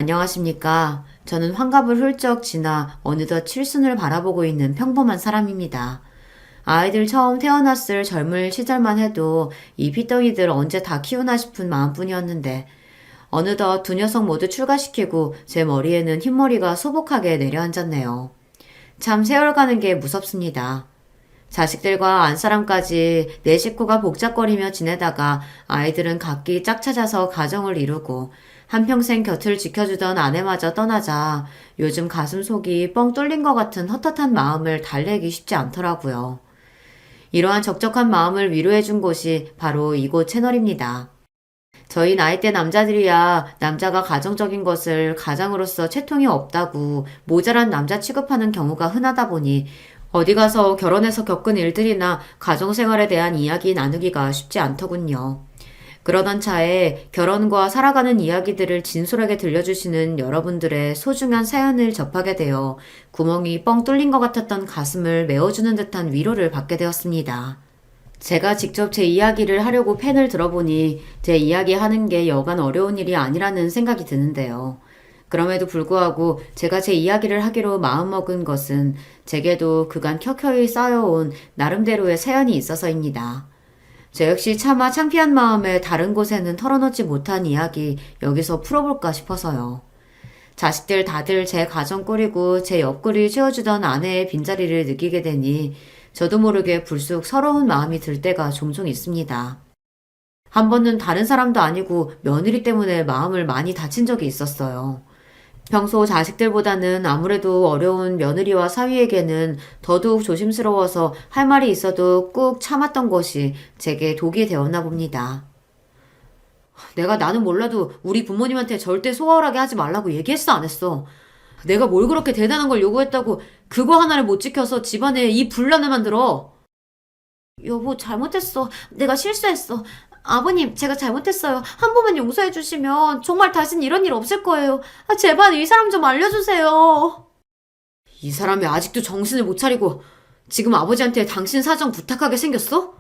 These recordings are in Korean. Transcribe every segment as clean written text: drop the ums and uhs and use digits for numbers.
안녕하십니까. 저는 환갑을 훌쩍 지나 어느덧 칠순을 바라보고 있는 평범한 사람입니다. 아이들 처음 태어났을 젊을 시절만 해도 이 피덩이들 언제 다 키우나 싶은 마음뿐이었는데 어느덧 두 녀석 모두 출가시키고 제 머리에는 흰머리가 소복하게 내려앉았네요. 참 세월 가는 게 무섭습니다. 자식들과 안사람까지 내 식구가 복잡거리며 지내다가 아이들은 각기 짝 찾아서 가정을 이루고 한평생 곁을 지켜주던 아내마저 떠나자 요즘 가슴속이 뻥 뚫린 것 같은 헛헛한 마음을 달래기 쉽지 않더라고요. 이러한 적적한 마음을 위로해준 곳이 바로 이곳 채널입니다. 저희 나이대 남자들이야 남자가 가정적인 것을 가장으로서 채통이 없다고 모자란 남자 취급하는 경우가 흔하다 보니 어디 가서 결혼해서 겪은 일들이나 가정생활에 대한 이야기 나누기가 쉽지 않더군요. 그러던 차에 결혼과 살아가는 이야기들을 진솔하게 들려주시는 여러분들의 소중한 사연을 접하게 되어 구멍이 뻥 뚫린 것 같았던 가슴을 메워주는 듯한 위로를 받게 되었습니다. 제가 직접 제 이야기를 하려고 펜을 들어보니 제 이야기 하는 게 여간 어려운 일이 아니라는 생각이 드는데요. 그럼에도 불구하고 제가 제 이야기를 하기로 마음먹은 것은 제게도 그간 켜켜이 쌓여온 나름대로의 사연이 있어서입니다. 저 역시 차마 창피한 마음에 다른 곳에는 털어놓지 못한 이야기 여기서 풀어볼까 싶어서요. 자식들 다들 제 가정 꾸리고 제 옆구리 채워주던 아내의 빈자리를 느끼게 되니 저도 모르게 불쑥 서러운 마음이 들 때가 종종 있습니다. 한 번은 다른 사람도 아니고 며느리 때문에 마음을 많이 다친 적이 있었어요. 평소 자식들보다는 아무래도 어려운 며느리와 사위에게는 더더욱 조심스러워서 할 말이 있어도 꾹 참았던 것이 제게 독이 되었나 봅니다. 나는 몰라도 우리 부모님한테 절대 소홀하게 하지 말라고 얘기했어, 안 했어? 내가 뭘 그렇게 대단한 걸 요구했다고 그거 하나를 못 지켜서 집안에 이 분란을 만들어? 여보, 잘못했어. 내가 실수했어. 아버님, 제가 잘못했어요. 한 번만 용서해 주시면 정말 다신 이런 일 없을 거예요. 제발 이 사람 좀 알려주세요. 이 사람이 아직도 정신을 못 차리고 지금 아버지한테 당신 사정 부탁하게 생겼어?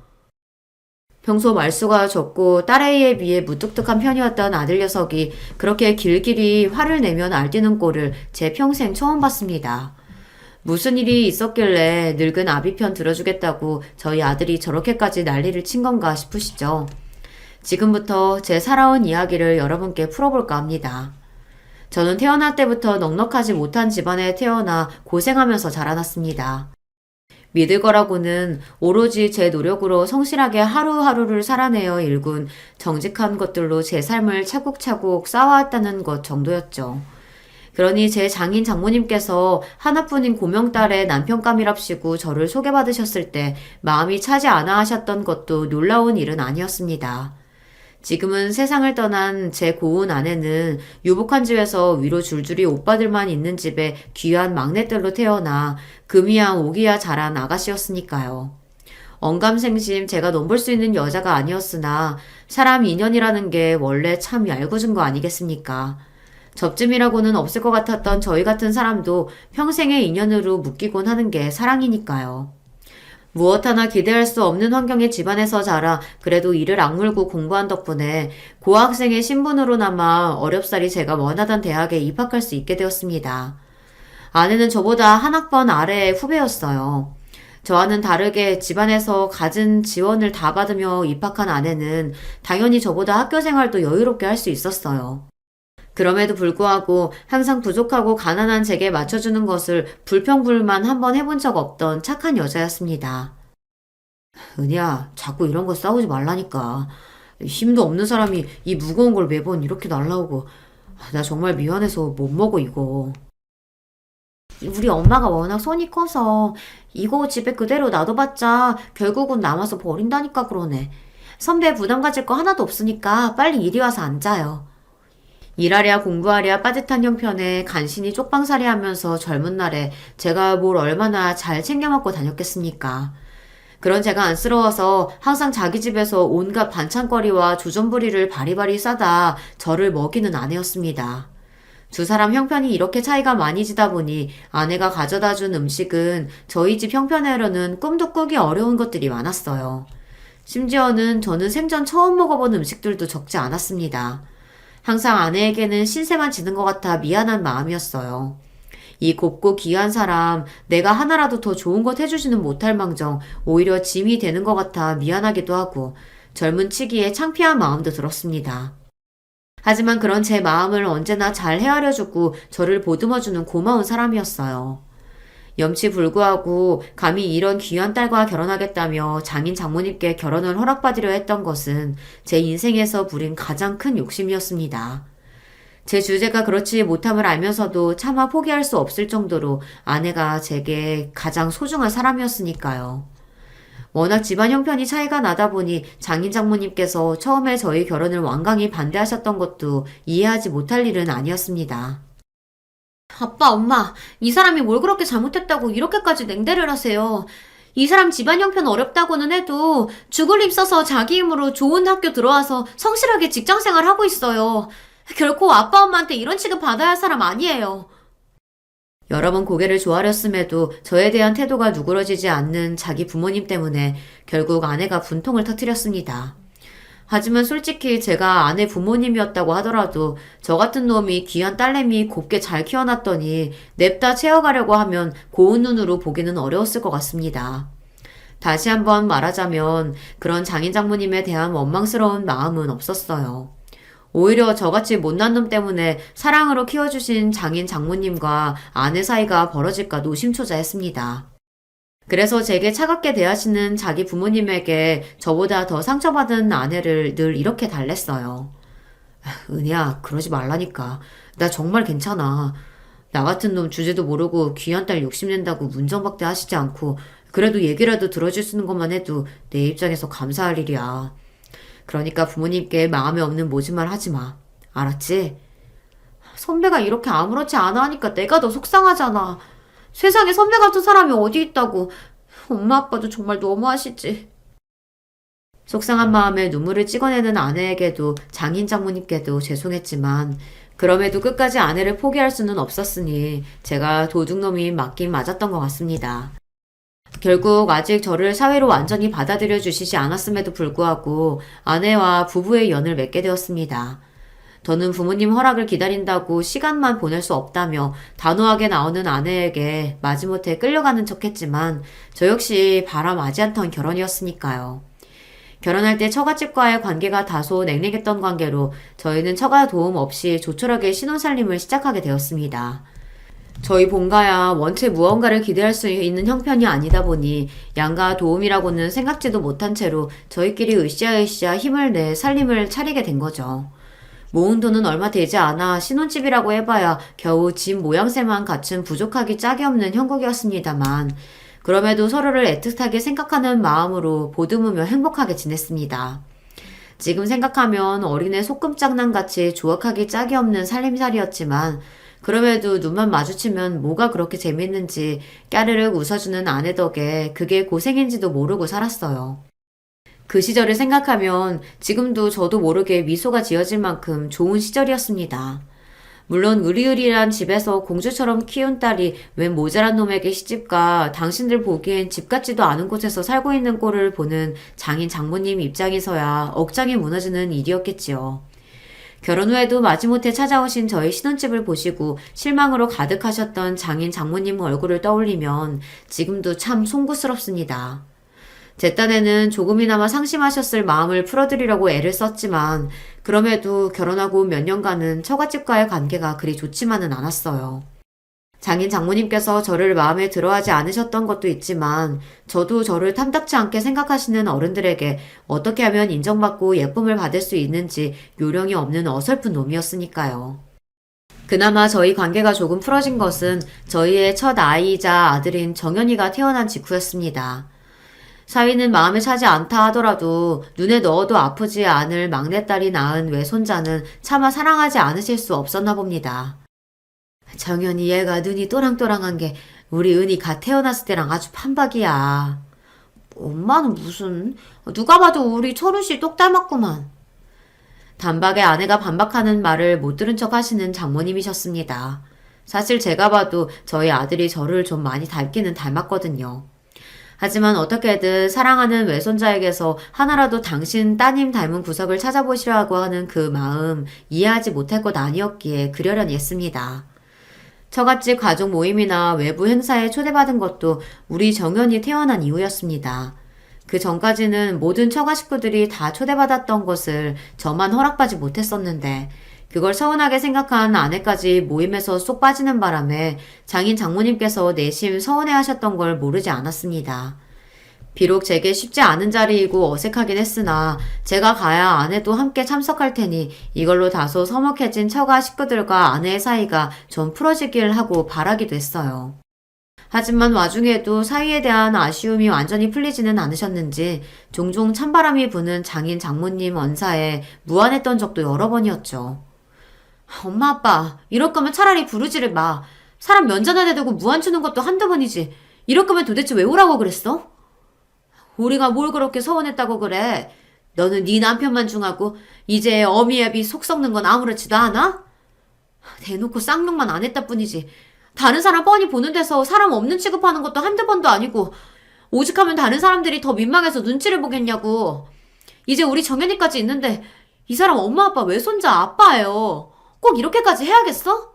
평소 말수가 적고 딸아이에 비해 무뚝뚝한 편이었던 아들 녀석이 그렇게 길길이 화를 내며 날뛰는 꼴을 제 평생 처음 봤습니다. 무슨 일이 있었길래 늙은 아비 편 들어주겠다고 저희 아들이 저렇게까지 난리를 친 건가 싶으시죠? 지금부터 제 살아온 이야기를 여러분께 풀어볼까 합니다. 저는 태어날 때부터 넉넉하지 못한 집안에 태어나 고생하면서 자라났습니다. 믿을 거라고는 오로지 제 노력으로 성실하게 하루하루를 살아내어 일군 정직한 것들로 제 삶을 차곡차곡 쌓아왔다는 것 정도였죠. 그러니 제 장인 장모님께서 하나뿐인 고명딸의 남편감이랍시고 저를 소개받으셨을 때 마음이 차지 않아 하셨던 것도 놀라운 일은 아니었습니다. 지금은 세상을 떠난 제 고운 아내는 유복한 집에서 위로 줄줄이 오빠들만 있는 집에 귀한 막내딸로 태어나 금이야 오기야 자란 아가씨였으니까요. 언감생심 제가 넘볼 수 있는 여자가 아니었으나 사람 인연이라는 게 원래 참 얄궂은 거 아니겠습니까? 접점이라고는 없을 것 같았던 저희 같은 사람도 평생의 인연으로 묶이곤 하는 게 사랑이니까요. 무엇 하나 기대할 수 없는 환경의 집안에서 자라 그래도 이를 악물고 공부한 덕분에 고학생의 신분으로나마 어렵사리 제가 원하던 대학에 입학할 수 있게 되었습니다. 아내는 저보다 한 학번 아래의 후배였어요. 저와는 다르게 집안에서 갖은 지원을 다 받으며 입학한 아내는 당연히 저보다 학교 생활도 여유롭게 할 수 있었어요. 그럼에도 불구하고 항상 부족하고 가난한 제게 맞춰주는 것을 불평불만 한번 해본 적 없던 착한 여자였습니다. 은희야, 자꾸 이런 거 싸우지 말라니까. 힘도 없는 사람이 이 무거운 걸 매번 이렇게 날라오고 나 정말 미안해서 못 먹어 이거. 우리 엄마가 워낙 손이 커서 이거 집에 그대로 놔둬봤자 결국은 남아서 버린다니까 그러네. 선배 부담 가질 거 하나도 없으니까 빨리 이리 와서 앉아요. 일하랴 공부하랴 빠듯한 형편에 간신히 쪽방살이 하면서 젊은 날에 제가 뭘 얼마나 잘 챙겨 먹고 다녔겠습니까? 그런 제가 안쓰러워서 항상 자기 집에서 온갖 반찬거리와 주전부리를 바리바리 싸다 저를 먹이는 아내였습니다. 두 사람 형편이 이렇게 차이가 많이 지다 보니 아내가 가져다 준 음식은 저희 집 형편으로는 꿈도 꾸기 어려운 것들이 많았어요. 심지어는 저는 생전 처음 먹어본 음식들도 적지 않았습니다. 항상 아내에게는 신세만 지는 것 같아 미안한 마음이었어요. 이 곱고 귀한 사람, 내가 하나라도 더 좋은 것 해주지는 못할 망정 오히려 짐이 되는 것 같아 미안하기도 하고 젊은 치기에 창피한 마음도 들었습니다. 하지만 그런 제 마음을 언제나 잘 헤아려주고 저를 보듬어주는 고마운 사람이었어요. 염치불구하고 감히 이런 귀한 딸과 결혼하겠다며 장인 장모님께 결혼을 허락받으려 했던 것은 제 인생에서 부린 가장 큰 욕심이었습니다. 제 주제가 그렇지 못함을 알면서도 차마 포기할 수 없을 정도로 아내가 제게 가장 소중한 사람이었으니까요. 워낙 집안 형편이 차이가 나다 보니 장인 장모님께서 처음에 저희 결혼을 완강히 반대하셨던 것도 이해하지 못할 일은 아니었습니다. 아빠, 엄마, 이 사람이 뭘 그렇게 잘못했다고 이렇게까지 냉대를 하세요. 이 사람 집안 형편 어렵다고는 해도 죽을 힘써서 자기 힘으로 좋은 학교 들어와서 성실하게 직장생활 하고 있어요. 결코 아빠, 엄마한테 이런 취급 받아야 할 사람 아니에요. 여러 번 고개를 조아렸음에도 저에 대한 태도가 누그러지지 않는 자기 부모님 때문에 결국 아내가 분통을 터뜨렸습니다. 하지만 솔직히 제가 아내 부모님이었다고 하더라도 저 같은 놈이 귀한 딸내미 곱게 잘 키워놨더니 냅다 채워가려고 하면 고운 눈으로 보기는 어려웠을 것 같습니다. 다시 한번 말하자면 그런 장인 장모님에 대한 원망스러운 마음은 없었어요. 오히려 저같이 못난 놈 때문에 사랑으로 키워주신 장인 장모님과 아내 사이가 벌어질까 노심초사했습니다. 그래서 제게 차갑게 대하시는 자기 부모님에게 저보다 더 상처받은 아내를 늘 이렇게 달랬어요. 은희야, 그러지 말라니까. 나 정말 괜찮아. 나 같은 놈 주제도 모르고 귀한 딸 욕심낸다고 문정박대 하시지 않고 그래도 얘기라도 들어주시는 것만 해도 내 입장에서 감사할 일이야. 그러니까 부모님께 마음에 없는 모진말 하지 마. 알았지? 선배가 이렇게 아무렇지 않아 하니까 내가 더 속상하잖아. 세상에 선배 같은 사람이 어디 있다고. 엄마 아빠도 정말 너무하시지. 속상한 마음에 눈물을 찍어내는 아내에게도 장인 장모님께도 죄송했지만 그럼에도 끝까지 아내를 포기할 수는 없었으니 제가 도둑놈이 맞긴 맞았던 것 같습니다. 결국 아직 저를 사회로 완전히 받아들여 주시지 않았음에도 불구하고 아내와 부부의 연을 맺게 되었습니다. 더는 부모님 허락을 기다린다고 시간만 보낼 수 없다며 단호하게 나오는 아내에게 마지못해 끌려가는 척했지만 저 역시 바람하지 않던 결혼이었으니까요. 결혼할 때 처갓집과의 관계가 다소 냉랭했던 관계로 저희는 처가 도움 없이 조촐하게 신혼살림을 시작하게 되었습니다. 저희 본가야 원체 무언가를 기대할 수 있는 형편이 아니다 보니 양가 도움이라고는 생각지도 못한 채로 저희끼리 으쌰으쌰 힘을 내 살림을 차리게 된 거죠. 모은 돈은 얼마 되지 않아 신혼집이라고 해봐야 겨우 집 모양새만 갖춘 부족하기 짝이 없는 형국이었습니다만 그럼에도 서로를 애틋하게 생각하는 마음으로 보듬으며 행복하게 지냈습니다. 지금 생각하면 어린애 소꿉장난같이 조악하기 짝이 없는 살림살이였지만 그럼에도 눈만 마주치면 뭐가 그렇게 재밌는지 까르륵 웃어주는 아내 덕에 그게 고생인지도 모르고 살았어요. 그 시절을 생각하면 지금도 저도 모르게 미소가 지어질 만큼 좋은 시절이었습니다. 물론 으리으리한 집에서 공주처럼 키운 딸이 웬 모자란 놈에게 시집가 당신들 보기엔 집 같지도 않은 곳에서 살고 있는 꼴을 보는 장인 장모님 입장에서야 억장이 무너지는 일이었겠지요. 결혼 후에도 마지못해 찾아오신 저희 신혼집을 보시고 실망으로 가득하셨던 장인 장모님 얼굴을 떠올리면 지금도 참 송구스럽습니다. 제 딴에는 조금이나마 상심하셨을 마음을 풀어드리려고 애를 썼지만 그럼에도 결혼하고 몇 년간은 처갓집과의 관계가 그리 좋지만은 않았어요. 장인 장모님께서 저를 마음에 들어하지 않으셨던 것도 있지만 저도 저를 탐탁치 않게 생각하시는 어른들에게 어떻게 하면 인정받고 예쁨을 받을 수 있는지 요령이 없는 어설픈 놈이었으니까요. 그나마 저희 관계가 조금 풀어진 것은 저희의 첫 아이이자 아들인 정연이가 태어난 직후였습니다. 사위는 마음에 차지 않다 하더라도 눈에 넣어도 아프지 않을 막내딸이 낳은 외손자는 차마 사랑하지 않으실 수 없었나 봅니다. 정연이 얘가 눈이 또랑또랑한 게 우리 은이 갓 태어났을 때랑 아주 판박이야. 엄마는 무슨 누가 봐도 우리 철우씨 똑 닮았구만. 단박에 아내가 반박하는 말을 못 들은 척 하시는 장모님이셨습니다. 사실 제가 봐도 저희 아들이 저를 좀 많이 닮기는 닮았거든요. 하지만 어떻게든 사랑하는 외손자에게서 하나라도 당신 따님 닮은 구석을 찾아보시라고 하는 그 마음 이해하지 못할 것 아니었기에 그러려니 했습니다. 처갓집 가족 모임이나 외부 행사에 초대받은 것도 우리 정연이 태어난 이후였습니다. 그 전까지는 모든 처가 식구들이 다 초대받았던 것을 저만 허락받지 못했었는데 그걸 서운하게 생각한 아내까지 모임에서 쏙 빠지는 바람에 장인 장모님께서 내심 서운해하셨던 걸 모르지 않았습니다. 비록 제게 쉽지 않은 자리이고 어색하긴 했으나 제가 가야 아내도 함께 참석할 테니 이걸로 다소 서먹해진 처가 식구들과 아내의 사이가 좀 풀어지길 하고 바라기도 했어요. 하지만 와중에도 사위에 대한 아쉬움이 완전히 풀리지는 않으셨는지 종종 찬바람이 부는 장인 장모님 언사에 무안했던 적도 여러 번이었죠. 엄마 아빠 이럴 거면 차라리 부르지를 마. 사람 면전에 대고 무안 추는 것도 한두 번이지. 이럴 거면 도대체 왜 오라고 그랬어? 우리가 뭘 그렇게 서운했다고 그래? 너는 네 남편만 중하고 이제 어미애비 속 썩는 건 아무렇지도 않아? 대놓고 쌍욕만 안 했다 뿐이지. 다른 사람 뻔히 보는 데서 사람 없는 취급하는 것도 한두 번도 아니고 오죽하면 다른 사람들이 더 민망해서 눈치를 보겠냐고. 이제 우리 정연이까지 있는데 이 사람 엄마 아빠 외손자 아빠예요. 꼭 이렇게까지 해야겠어?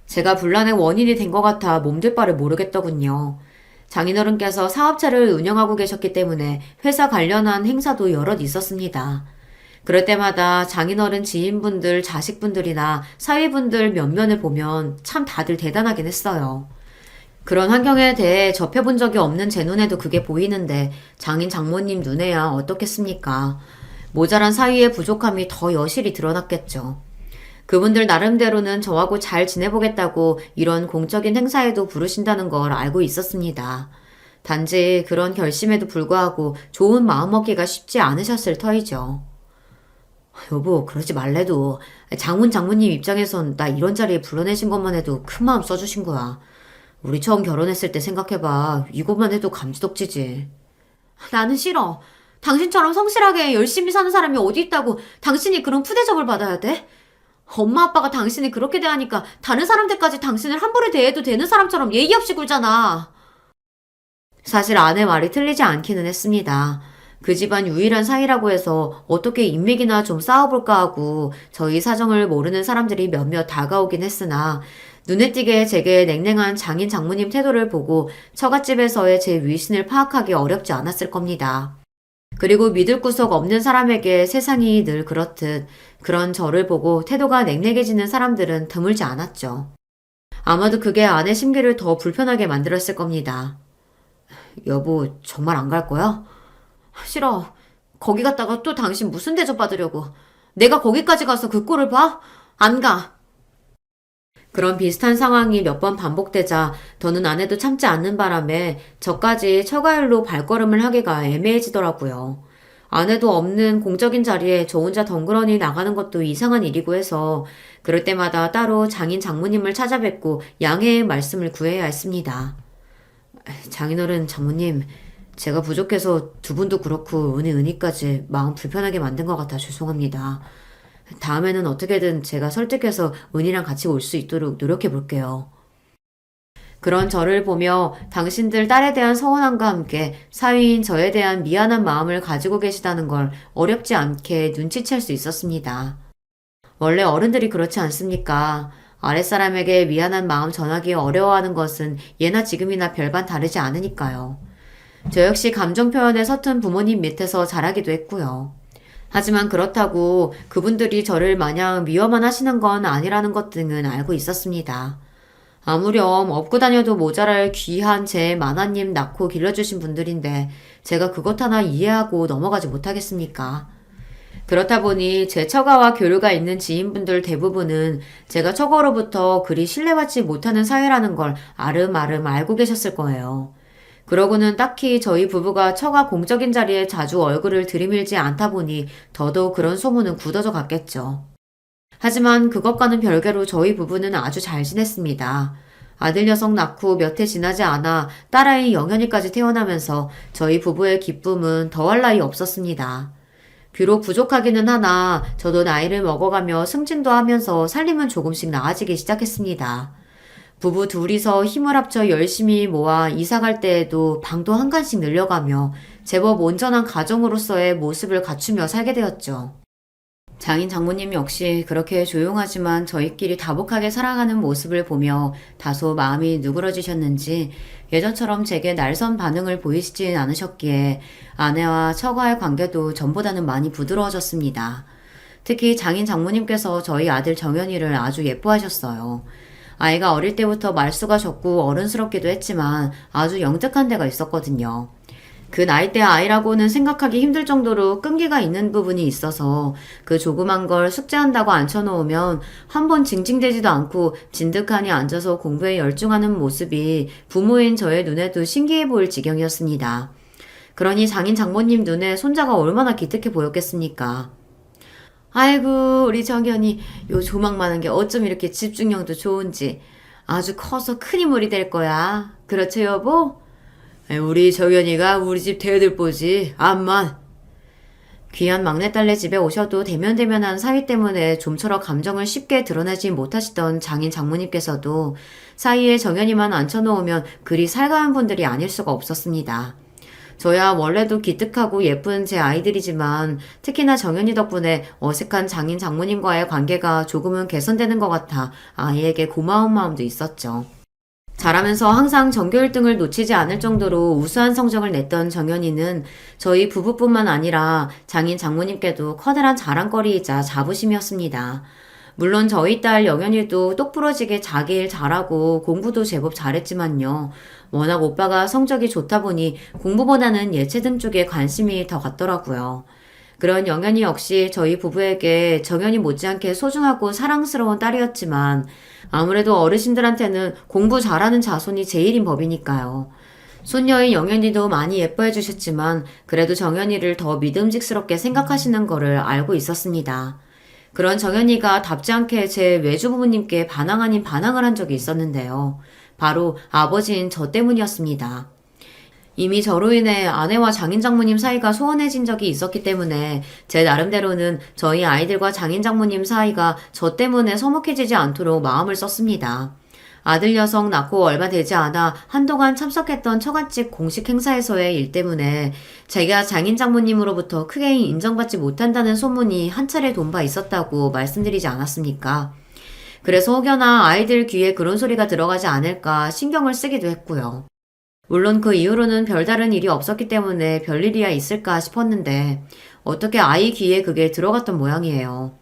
제가 분란의 원인이 된 것 같아 몸둘 바를 모르겠더군요. 장인어른께서 사업체를 운영하고 계셨기 때문에 회사 관련한 행사도 여럿 있었습니다. 그럴 때마다 장인어른 지인분들, 자식분들이나 사위분들 면면을 보면 참 다들 대단하긴 했어요. 그런 환경에 대해 접해본 적이 없는 제 눈에도 그게 보이는데 장인 장모님 눈에야 어떻겠습니까? 모자란 사위의 부족함이 더 여실히 드러났겠죠. 그분들 나름대로는 저하고 잘 지내보겠다고 이런 공적인 행사에도 부르신다는 걸 알고 있었습니다. 단지 그런 결심에도 불구하고 좋은 마음 먹기가 쉽지 않으셨을 터이죠. 여보, 그러지 말래도 장모님 입장에선 나 이런 자리에 불러내신 것만 해도 큰 마음 써주신 거야. 우리 처음 결혼했을 때 생각해봐. 이것만 해도 감지덕지지. 나는 싫어. 당신처럼 성실하게 열심히 사는 사람이 어디 있다고 당신이 그런 푸대접을 받아야 돼? 엄마 아빠가 당신을 그렇게 대하니까 다른 사람들까지 당신을 함부로 대해도 되는 사람처럼 예의 없이 굴잖아. 사실 아내 말이 틀리지 않기는 했습니다. 그 집안 유일한 사이라고 해서 어떻게 인맥이나 좀 쌓아볼까 하고 저희 사정을 모르는 사람들이 몇몇 다가오긴 했으나 눈에 띄게 제게 냉랭한 장인 장모님 태도를 보고 처갓집에서의 제 위신을 파악하기 어렵지 않았을 겁니다. 그리고 믿을 구석 없는 사람에게 세상이 늘 그렇듯 그런 저를 보고 태도가 냉랭해지는 사람들은 드물지 않았죠. 아마도 그게 아내 심기를 더 불편하게 만들었을 겁니다. 여보, 정말 안 갈 거야? 싫어. 거기 갔다가 또 당신 무슨 대접 받으려고. 내가 거기까지 가서 그 꼴을 봐? 안 가. 그런 비슷한 상황이 몇 번 반복되자 더는 아내도 참지 않는 바람에 저까지 처가일로 발걸음을 하기가 애매해지더라고요. 아내도 없는 공적인 자리에 저 혼자 덩그러니 나가는 것도 이상한 일이고 해서 그럴 때마다 따로 장인 장모님을 찾아뵙고 양해의 말씀을 구해야 했습니다. 장인어른 장모님, 제가 부족해서 두 분도 그렇고 은희까지 마음 불편하게 만든 것 같아 죄송합니다. 다음에는 어떻게든 제가 설득해서 은희랑 같이 올 수 있도록 노력해 볼게요. 그런 저를 보며 당신들 딸에 대한 서운함과 함께 사위인 저에 대한 미안한 마음을 가지고 계시다는 걸 어렵지 않게 눈치챌 수 있었습니다. 원래 어른들이 그렇지 않습니까? 아랫사람에게 미안한 마음 전하기 어려워하는 것은 예나 지금이나 별반 다르지 않으니까요. 저 역시 감정 표현에 서툰 부모님 밑에서 자라기도 했고요. 하지만 그렇다고 그분들이 저를 마냥 미워만 하시는 건 아니라는 것 등은 알고 있었습니다. 아무렴 업고 다녀도 모자랄 귀한 제 마나님 낳고 길러주신 분들인데 제가 그것 하나 이해하고 넘어가지 못하겠습니까? 그렇다 보니 제 처가와 교류가 있는 지인분들 대부분은 제가 처가로부터 그리 신뢰받지 못하는 사회라는 걸 아름아름 알고 계셨을 거예요. 그러고는 딱히 저희 부부가 처가 공적인 자리에 자주 얼굴을 들이밀지 않다 보니 더더욱 그런 소문은 굳어져 갔겠죠. 하지만 그것과는 별개로 저희 부부는 아주 잘 지냈습니다. 아들 녀석 낳고 몇 해 지나지 않아 딸아이 영현이까지 태어나면서 저희 부부의 기쁨은 더할 나위 없었습니다. 비록 부족하기는 하나 저도 나이를 먹어가며 승진도 하면서 살림은 조금씩 나아지기 시작했습니다. 부부 둘이서 힘을 합쳐 열심히 모아 이사 갈 때에도 방도 한 칸씩 늘려가며 제법 온전한 가정으로서의 모습을 갖추며 살게 되었죠. 장인 장모님 역시 그렇게 조용하지만 저희끼리 다복하게 살아가는 모습을 보며 다소 마음이 누그러지셨는지 예전처럼 제게 날선 반응을 보이시진 않으셨기에 아내와 처가의 관계도 전보다는 많이 부드러워졌습니다. 특히 장인 장모님께서 저희 아들 정연이를 아주 예뻐하셨어요. 아이가 어릴 때부터 말수가 적고 어른스럽기도 했지만 아주 영특한 데가 있었거든요. 그 나이대 아이라고는 생각하기 힘들 정도로 끈기가 있는 부분이 있어서 그 조그만 걸 숙제한다고 앉혀놓으면 한 번 징징대지도 않고 진득하니 앉아서 공부에 열중하는 모습이 부모인 저의 눈에도 신기해 보일 지경이었습니다. 그러니 장인 장모님 눈에 손자가 얼마나 기특해 보였겠습니까? 아이고 우리 정연이 요 조망 많은 게 어쩜 이렇게 집중력도 좋은지 아주 커서 큰 인물이 될 거야. 그렇죠 여보? 우리 정연이가 우리 집 대들보지 암만. 귀한 막내딸네 집에 오셔도 대면대면한 사위 때문에 좀처럼 감정을 쉽게 드러내지 못하시던 장인 장모님께서도 사이에 정연이만 앉혀놓으면 그리 살가운 분들이 아닐 수가 없었습니다. 저야 원래도 기특하고 예쁜 제 아이들이지만 특히나 정연이 덕분에 어색한 장인 장모님과의 관계가 조금은 개선되는 것 같아 아이에게 고마운 마음도 있었죠. 자라면서 항상 전교 1등을 놓치지 않을 정도로 우수한 성적을 냈던 정연이는 저희 부부뿐만 아니라 장인 장모님께도 커다란 자랑거리이자 자부심이었습니다. 물론 저희 딸 영연이도 똑부러지게 자기 일 잘하고 공부도 제법 잘했지만요. 워낙 오빠가 성적이 좋다 보니 공부보다는 예체능 쪽에 관심이 더 갔더라고요. 그런 영연이 역시 저희 부부에게 정연이 못지않게 소중하고 사랑스러운 딸이었지만 아무래도 어르신들한테는 공부 잘하는 자손이 제일인 법이니까요. 손녀인 영연이도 많이 예뻐해 주셨지만 그래도 정연이를 더 믿음직스럽게 생각하시는 거를 알고 있었습니다. 그런 정연이가 답지 않게 제 외주부모님께 반항 아닌 반항을 한 적이 있었는데요. 바로 아버지인 저 때문이었습니다. 이미 저로 인해 아내와 장인장모님 사이가 소원해진 적이 있었기 때문에 제 나름대로는 저희 아이들과 장인장모님 사이가 저 때문에 서먹해지지 않도록 마음을 썼습니다. 아들 녀석 낳고 얼마 되지 않아 한동안 참석했던 처갓집 공식 행사에서의 일 때문에 제가 장인장모님으로부터 크게 인정받지 못한다는 소문이 한 차례 돈 바 있었다고 말씀드리지 않았습니까? 그래서 혹여나 아이들 귀에 그런 소리가 들어가지 않을까 신경을 쓰기도 했고요. 물론 그 이후로는 별다른 일이 없었기 때문에 별일이야 있을까 싶었는데 어떻게 아이 귀에 그게 들어갔던 모양이에요.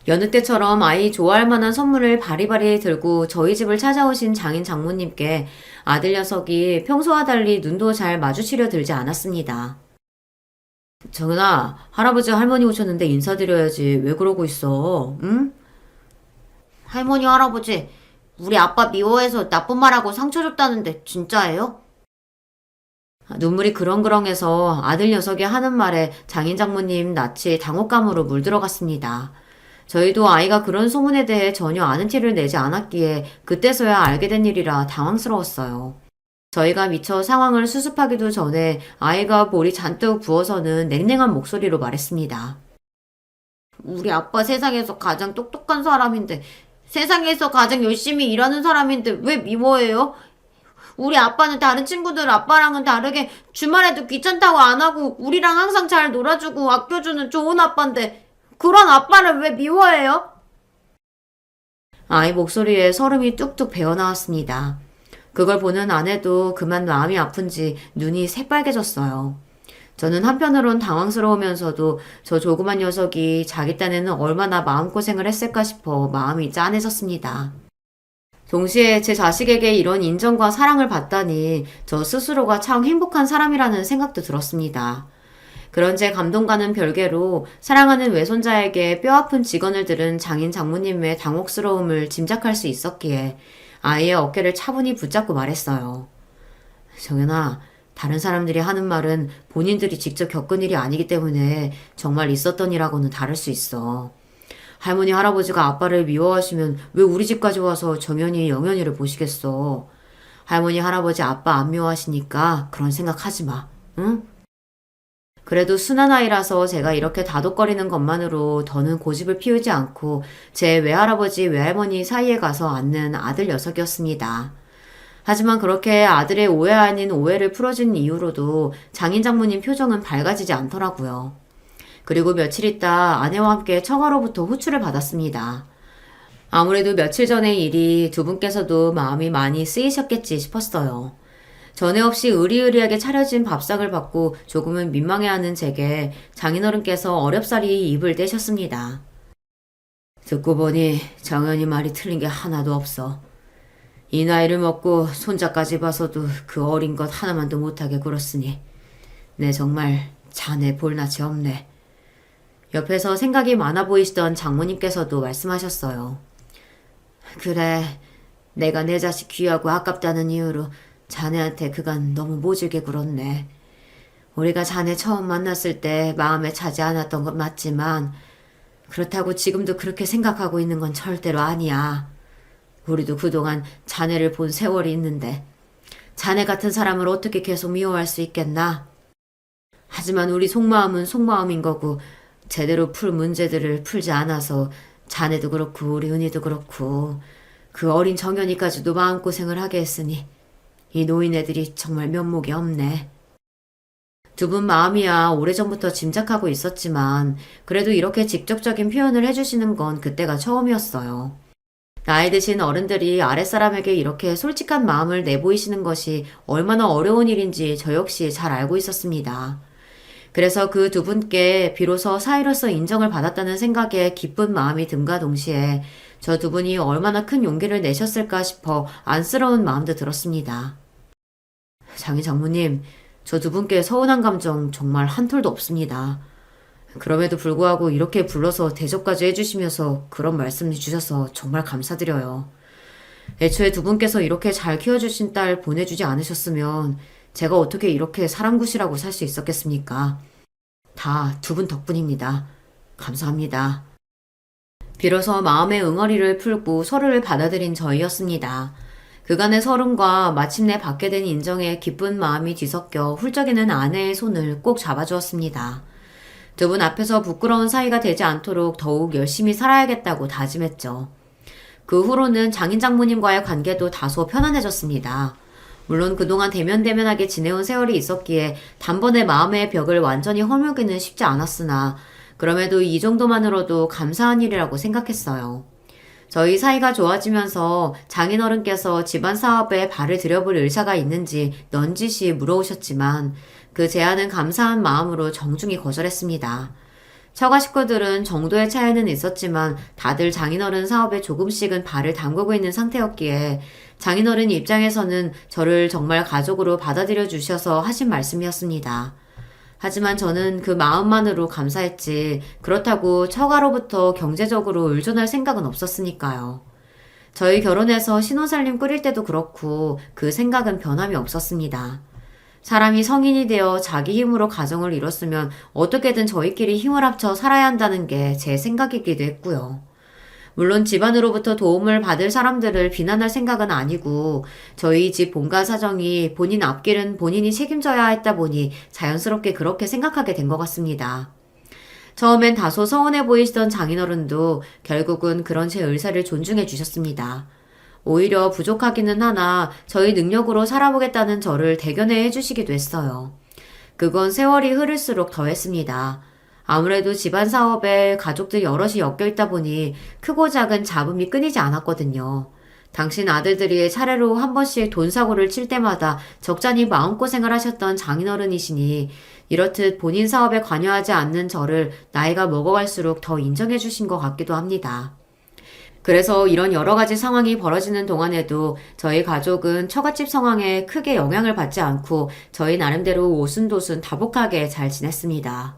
여느 때처럼 아이 좋아할 만한 선물을 바리바리 들고 저희 집을 찾아오신 장인 장모님께 아들 녀석이 평소와 달리 눈도 잘 마주치려 들지 않았습니다. 정은아, 할아버지 할머니 오셨는데 인사드려야지. 왜 그러고 있어? 응? 할머니, 할아버지, 우리 아빠 미워해서 나쁜 말하고 상처 줬다는데 진짜예요? 눈물이 그렁그렁해서 아들 녀석이 하는 말에 장인 장모님 낯이 당혹감으로 물들어갔습니다. 저희도 아이가 그런 소문에 대해 전혀 아는 티를 내지 않았기에 그때서야 알게 된 일이라 당황스러웠어요. 저희가 미처 상황을 수습하기도 전에 아이가 볼이 잔뜩 부어서는 냉랭한 목소리로 말했습니다. 우리 아빠 세상에서 가장 똑똑한 사람인데, 세상에서 가장 열심히 일하는 사람인데 왜 미워해요? 우리 아빠는 다른 친구들 아빠랑은 다르게 주말에도 귀찮다고 안 하고 우리랑 항상 잘 놀아주고 아껴주는 좋은 아빠인데 그런 아빠를 왜 미워해요? 아이 목소리에 설움이 뚝뚝 배어나왔습니다. 그걸 보는 아내도 그만 마음이 아픈지 눈이 새빨개졌어요. 저는 한편으론 당황스러우면서도 저 조그만 녀석이 자기 딴에는 얼마나 마음고생을 했을까 싶어 마음이 짠해졌습니다. 동시에 제 자식에게 이런 인정과 사랑을 받다니 저 스스로가 참 행복한 사람이라는 생각도 들었습니다. 그런 제 감동과는 별개로 사랑하는 외손자에게 뼈아픈 직언을 들은 장인 장모님의 당혹스러움을 짐작할 수 있었기에 아이의 어깨를 차분히 붙잡고 말했어요. 정연아, 다른 사람들이 하는 말은 본인들이 직접 겪은 일이 아니기 때문에 정말 있었던 일하고는 다를 수 있어. 할머니 할아버지가 아빠를 미워하시면 왜 우리 집까지 와서 정연이 영연이를 보시겠어. 할머니 할아버지 아빠 안 미워하시니까 그런 생각 하지 마. 응? 그래도 순한 아이라서 제가 이렇게 다독거리는 것만으로 더는 고집을 피우지 않고 제 외할아버지 외할머니 사이에 가서 앉는 아들 녀석이었습니다. 하지만 그렇게 아들의 오해 아닌 오해를 풀어준 이후로도 장인 장모님 표정은 밝아지지 않더라고요. 그리고 며칠 있다 아내와 함께 처가로부터 호출을 받았습니다. 아무래도 며칠 전의 일이 두 분께서도 마음이 많이 쓰이셨겠지 싶었어요. 전에 없이 의리의리하게 차려진 밥상을 받고 조금은 민망해하는 제게 장인어른께서 어렵사리 입을 떼셨습니다. 듣고 보니 정연이 말이 틀린 게 하나도 없어. 이 나이를 먹고 손자까지 봐서도 그 어린 것 하나만도 못하게 굴었으니 내 정말 자네 볼낯이 없네. 옆에서 생각이 많아 보이시던 장모님께서도 말씀하셨어요. 그래, 내가 내 자식 귀하고 아깝다는 이유로 자네한테 그간 너무 모질게 굴었네. 우리가 자네 처음 만났을 때 마음에 차지 않았던 건 맞지만 그렇다고 지금도 그렇게 생각하고 있는 건 절대로 아니야. 우리도 그동안 자네를 본 세월이 있는데 자네 같은 사람을 어떻게 계속 미워할 수 있겠나? 하지만 우리 속마음은 속마음인 거고 제대로 풀 문제들을 풀지 않아서 자네도 그렇고 우리 은희도 그렇고 그 어린 정연이까지도 마음고생을 하게 했으니 이 노인네들이 정말 면목이 없네. 두 분 마음이야 오래전부터 짐작하고 있었지만 그래도 이렇게 직접적인 표현을 해주시는 건 그때가 처음이었어요. 나이 드신 어른들이 아랫사람에게 이렇게 솔직한 마음을 내보이시는 것이 얼마나 어려운 일인지 저 역시 잘 알고 있었습니다. 그래서 그 두 분께 비로소 사이로서 인정을 받았다는 생각에 기쁜 마음이 듦과 동시에 저 두 분이 얼마나 큰 용기를 내셨을까 싶어 안쓰러운 마음도 들었습니다. 장인 장모님, 저 두 분께 서운한 감정 정말 한 톨도 없습니다. 그럼에도 불구하고 이렇게 불러서 대접까지 해주시면서 그런 말씀 주셔서 정말 감사드려요. 애초에 두 분께서 이렇게 잘 키워주신 딸 보내주지 않으셨으면 제가 어떻게 이렇게 사람굿이라고 살 수 있었겠습니까? 다 두 분 덕분입니다. 감사합니다. 비로소 마음의 응어리를 풀고 서로를 받아들인 저희였습니다. 그간의 서름과 마침내 받게 된 인정에 기쁜 마음이 뒤섞여 훌쩍이는 아내의 손을 꼭 잡아주었습니다. 두 분 앞에서 부끄러운 사이가 되지 않도록 더욱 열심히 살아야겠다고 다짐했죠. 그 후로는 장인 장모님과의 관계도 다소 편안해졌습니다. 물론 그동안 대면대면하게 지내온 세월이 있었기에 단번에 마음의 벽을 완전히 허물기는 쉽지 않았으나 그럼에도 이 정도만으로도 감사한 일이라고 생각했어요. 저희 사이가 좋아지면서 장인어른께서 집안 사업에 발을 들여볼 의사가 있는지 넌지시 물어오셨지만 그 제안은 감사한 마음으로 정중히 거절했습니다. 처가 식구들은 정도의 차이는 있었지만 다들 장인어른 사업에 조금씩은 발을 담그고 있는 상태였기에 장인어른 입장에서는 저를 정말 가족으로 받아들여 주셔서 하신 말씀이었습니다. 하지만 저는 그 마음만으로 감사했지 그렇다고 처가로부터 경제적으로 의존할 생각은 없었으니까요. 저희 결혼해서 신혼살림 꾸릴 때도 그렇고 그 생각은 변함이 없었습니다. 사람이 성인이 되어 자기 힘으로 가정을 이뤘으면 어떻게든 저희끼리 힘을 합쳐 살아야 한다는 게 제 생각이기도 했고요. 물론 집안으로부터 도움을 받을 사람들을 비난할 생각은 아니고 저희 집 본가 사정이 본인 앞길은 본인이 책임져야 했다 보니 자연스럽게 그렇게 생각하게 된 것 같습니다. 처음엔 다소 서운해 보이시던 장인어른도 결국은 그런 제 의사를 존중해 주셨습니다. 오히려 부족하기는 하나 저희 능력으로 살아보겠다는 저를 대견해 해주시기도 했어요. 그건 세월이 흐를수록 더했습니다. 아무래도 집안 사업에 가족들 여럿이 엮여있다 보니 크고 작은 잡음이 끊이지 않았거든요. 당신 아들들이 차례로 한 번씩 돈 사고를 칠 때마다 적잖이 마음고생을 하셨던 장인어른이시니 이렇듯 본인 사업에 관여하지 않는 저를 나이가 먹어갈수록 더 인정해 주신 것 같기도 합니다. 그래서 이런 여러 가지 상황이 벌어지는 동안에도 저희 가족은 처갓집 상황에 크게 영향을 받지 않고 저희 나름대로 오순도순 다복하게 잘 지냈습니다.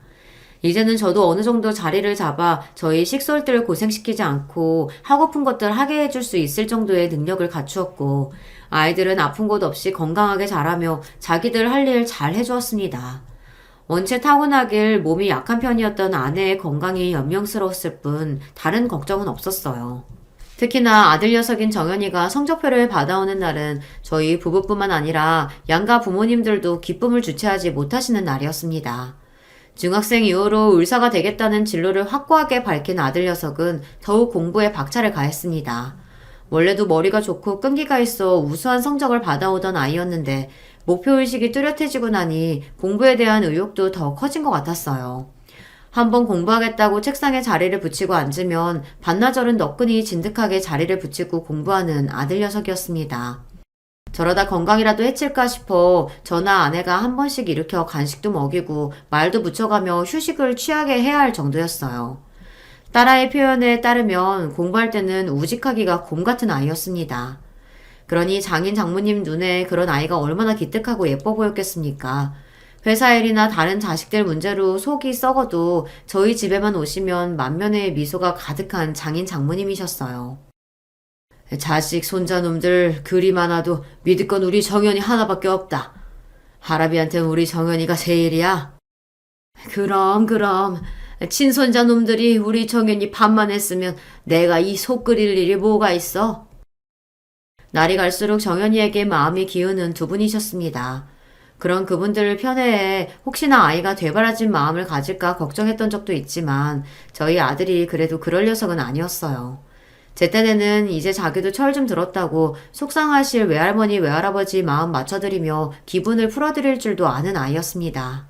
이제는 저도 어느 정도 자리를 잡아 저희 식솔들 고생시키지 않고 하고픈 것들 하게 해줄 수 있을 정도의 능력을 갖추었고 아이들은 아픈 곳 없이 건강하게 자라며 자기들 할 일 잘 해주었습니다. 원체 타고나길 몸이 약한 편이었던 아내의 건강이 연명스러웠을 뿐 다른 걱정은 없었어요. 특히나 아들 녀석인 정연이가 성적표를 받아오는 날은 저희 부부뿐만 아니라 양가 부모님들도 기쁨을 주체하지 못하시는 날이었습니다. 중학생 이후로 의사가 되겠다는 진로를 확고하게 밝힌 아들 녀석은 더욱 공부에 박차를 가했습니다. 원래도 머리가 좋고 끈기가 있어 우수한 성적을 받아오던 아이였는데 목표의식이 뚜렷해지고 나니 공부에 대한 의욕도 더 커진 것 같았어요. 한번 공부하겠다고 책상에 자리를 붙이고 앉으면 반나절은 너끈히 진득하게 자리를 붙이고 공부하는 아들 녀석이었습니다. 저러다 건강이라도 해칠까 싶어 저나 아내가 한 번씩 일으켜 간식도 먹이고 말도 붙여가며 휴식을 취하게 해야 할 정도였어요. 딸아이 표현에 따르면 공부할 때는 우직하기가 곰 같은 아이였습니다. 그러니 장인 장모님 눈에 그런 아이가 얼마나 기특하고 예뻐 보였겠습니까? 회사 일이나 다른 자식들 문제로 속이 썩어도 저희 집에만 오시면 만면의 미소가 가득한 장인 장모님이셨어요. 자식 손자놈들 그리 많아도 믿을 건 우리 정연이 하나밖에 없다. 할아비한테는 우리 정연이가 제일이야. 그럼 친손자놈들이 우리 정연이 밥만 했으면 내가 이 속 끓일 일이 뭐가 있어? 날이 갈수록 정연이에게 마음이 기우는 두 분이셨습니다. 그런 그분들을 편애해 혹시나 아이가 되바라진 마음을 가질까 걱정했던 적도 있지만 저희 아들이 그래도 그럴 녀석은 아니었어요. 제 딴에는 이제 자기도 철 좀 들었다고 속상하실 외할머니 외할아버지 마음 맞춰드리며 기분을 풀어드릴 줄도 아는 아이였습니다.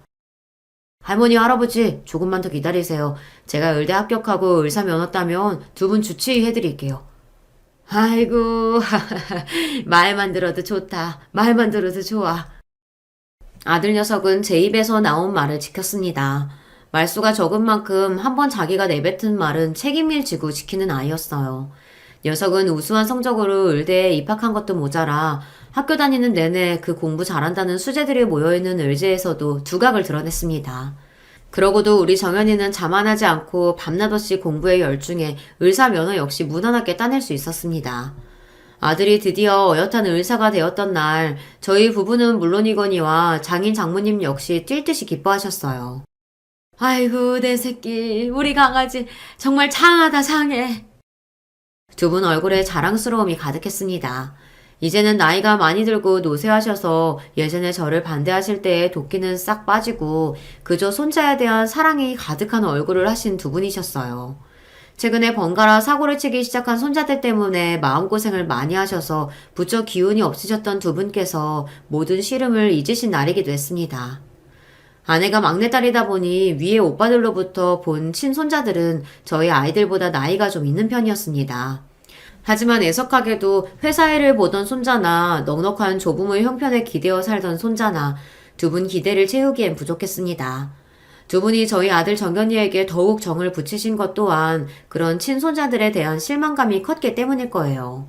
할머니 할아버지 조금만 더 기다리세요. 제가 의대 합격하고 의사 면허 따면 두 분 주치의해드릴게요. 아이고 말만 들어도 좋다. 말만 들어도 좋아. 아들 녀석은 제 입에서 나온 말을 지켰습니다. 말수가 적은 만큼 한번 자기가 내뱉은 말은 책임을 지고 지키는 아이였어요. 녀석은 우수한 성적으로 의대에 입학한 것도 모자라 학교 다니는 내내 그 공부 잘한다는 수재들이 모여있는 의제에서도 두각을 드러냈습니다. 그러고도 우리 정연이는 자만하지 않고 밤낮 없이 공부에 열중해 의사 면허 역시 무난하게 따낼 수 있었습니다. 아들이 드디어 어엿한 의사가 되었던 날 저희 부부는 물론이거니와 장인 장모님 역시 뛸 듯이 기뻐하셨어요. 아이고 내 새끼 우리 강아지 정말 장하다 장해. 두 분 얼굴에 자랑스러움이 가득했습니다. 이제는 나이가 많이 들고 노쇠하셔서 예전에 저를 반대하실 때의 도끼는 싹 빠지고 그저 손자에 대한 사랑이 가득한 얼굴을 하신 두 분이셨어요. 최근에 번갈아 사고를 치기 시작한 손자들 때문에 마음고생을 많이 하셔서 부쩍 기운이 없으셨던 두 분께서 모든 시름을 잊으신 날이기도 했습니다. 아내가 막내딸이다 보니 위에 오빠들로부터 본 친손자들은 저희 아이들보다 나이가 좀 있는 편이었습니다. 하지만 애석하게도 회사 일을 보던 손자나 넉넉한 조부모의 형편에 기대어 살던 손자나 두 분 기대를 채우기엔 부족했습니다. 두 분이 저희 아들 정연이에게 더욱 정을 붙이신 것 또한 그런 친손자들에 대한 실망감이 컸기 때문일 거예요.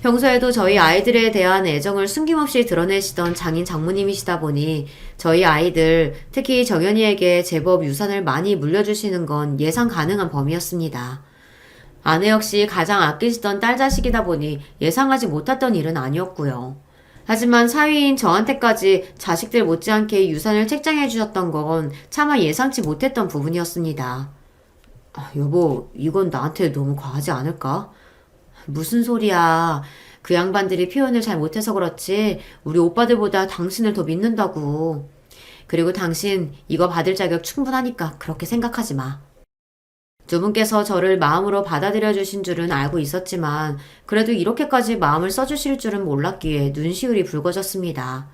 평소에도 저희 아이들에 대한 애정을 숨김없이 드러내시던 장인 장모님이시다 보니 저희 아이들, 특히 정연이에게 제법 유산을 많이 물려주시는 건 예상 가능한 범위였습니다. 아내 역시 가장 아끼시던 딸 자식이다 보니 예상하지 못했던 일은 아니었고요. 하지만 사위인 저한테까지 자식들 못지않게 유산을 책정해 주셨던 건 차마 예상치 못했던 부분이었습니다. 여보, 이건 나한테 너무 과하지 않을까? 무슨 소리야. 그 양반들이 표현을 잘 못해서 그렇지 우리 오빠들보다 당신을 더 믿는다고. 그리고 당신 이거 받을 자격 충분하니까 그렇게 생각하지 마. 두 분께서 저를 마음으로 받아들여 주신 줄은 알고 있었지만 그래도 이렇게까지 마음을 써주실 줄은 몰랐기에 눈시울이 붉어졌습니다.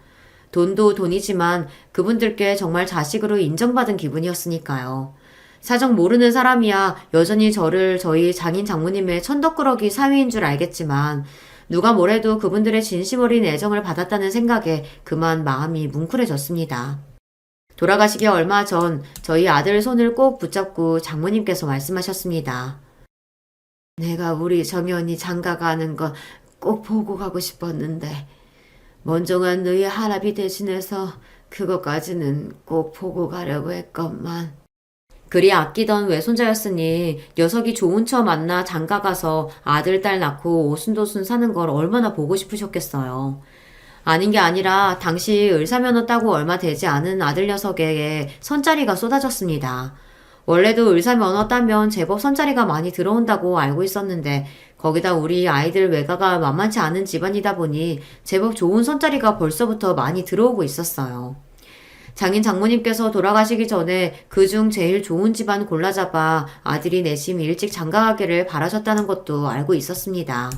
돈도 돈이지만 그분들께 정말 자식으로 인정받은 기분이었으니까요. 사정 모르는 사람이야 여전히 저를 저희 장인 장모님의 천덕꾸러기 사위인 줄 알겠지만 누가 뭐래도 그분들의 진심 어린 애정을 받았다는 생각에 그만 마음이 뭉클해졌습니다. 돌아가시기 얼마 전 저희 아들 손을 꼭 붙잡고 장모님께서 말씀하셨습니다. 내가 우리 정연이 장가 가는 거 꼭 보고 가고 싶었는데 먼종한 너희 할아비 대신해서 그것까지는 꼭 보고 가려고 했건만. 그리 아끼던 외손자였으니 녀석이 좋은 처 만나 장가 가서 아들 딸 낳고 오순도순 사는 걸 얼마나 보고 싶으셨겠어요. 아닌 게 아니라 당시 의사면허 따고 얼마 되지 않은 아들 녀석에게 선자리가 쏟아졌습니다. 원래도 의사면허 따면 제법 선자리가 많이 들어온다고 알고 있었는데 거기다 우리 아이들 외가가 만만치 않은 집안이다 보니 제법 좋은 선자리가 벌써부터 많이 들어오고 있었어요. 장인 장모님께서 돌아가시기 전에 그중 제일 좋은 집안 골라잡아 아들이 내심 일찍 장가가기를 바라셨다는 것도 알고 있었습니다.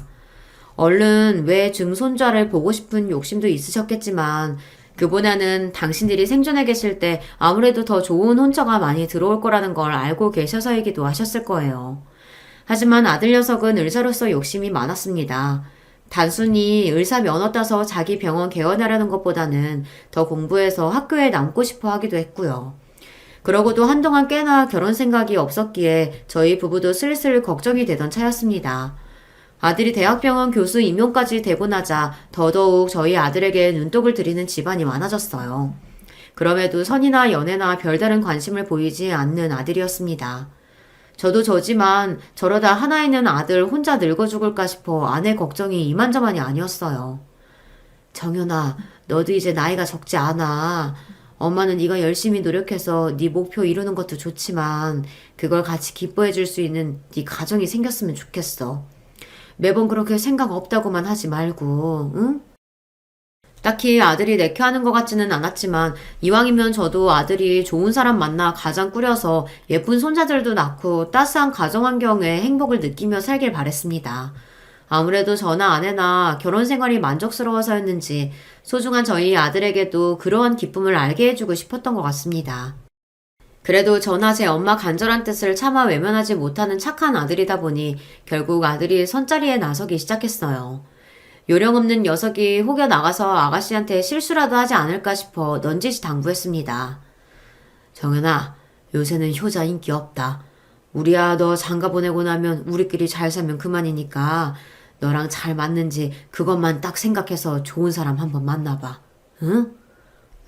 얼른 외 증손자를 보고 싶은 욕심도 있으셨겠지만 그보다는 당신들이 생존해 계실 때 아무래도 더 좋은 혼처가 많이 들어올 거라는 걸 알고 계셔서이기도 하셨을 거예요. 하지만 아들 녀석은 의사로서 욕심이 많았습니다. 단순히 의사 면허 따서 자기 병원 개원하려는 것보다는 더 공부해서 학교에 남고 싶어 하기도 했고요. 그러고도 한동안 꽤나 결혼 생각이 없었기에 저희 부부도 슬슬 걱정이 되던 차였습니다. 아들이 대학병원 교수 임용까지 되고 나자 더더욱 저희 아들에게 눈독을 들이는 집안이 많아졌어요. 그럼에도 선이나 연애나 별다른 관심을 보이지 않는 아들이었습니다. 저도 저지만 저러다 하나 있는 아들 혼자 늙어 죽을까 싶어 아내 걱정이 이만저만이 아니었어요. 정연아, 너도 이제 나이가 적지 않아. 엄마는 네가 열심히 노력해서 네 목표 이루는 것도 좋지만 그걸 같이 기뻐해 줄 수 있는 네 가정이 생겼으면 좋겠어. 매번 그렇게 생각 없다고만 하지 말고, 응? 딱히 아들이 내켜하는 것 같지는 않았지만 이왕이면 저도 아들이 좋은 사람 만나 가정 꾸려서 예쁜 손자들도 낳고 따스한 가정 환경에 행복을 느끼며 살길 바랬습니다. 아무래도 저나 아내나 결혼 생활이 만족스러워서였는지 소중한 저희 아들에게도 그러한 기쁨을 알게 해주고 싶었던 것 같습니다. 그래도 저나 제 엄마 간절한 뜻을 차마 외면하지 못하는 착한 아들이다 보니 결국 아들이 선자리에 나서기 시작했어요. 요령 없는 녀석이 혹여 나가서 아가씨한테 실수라도 하지 않을까 싶어 넌지시 당부했습니다. 정연아, 요새는 효자 인기 없다. 우리야 너 장가 보내고 나면 우리끼리 잘 살면 그만이니까 너랑 잘 맞는지 그것만 딱 생각해서 좋은 사람 한번 만나봐. 응?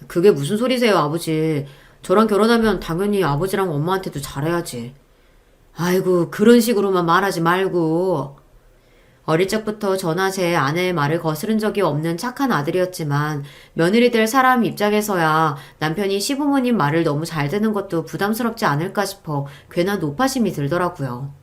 그게 무슨 소리세요, 아버지. 저랑 결혼하면 당연히 아버지랑 엄마한테도 잘해야지. 아이고, 그런 식으로만 말하지 말고. 어릴 적부터 저나 제 아내의 말을 거스른 적이 없는 착한 아들이었지만 며느리 될 사람 입장에서야 남편이 시부모님 말을 너무 잘 듣는 것도 부담스럽지 않을까 싶어 괜한 노파심이 들더라고요.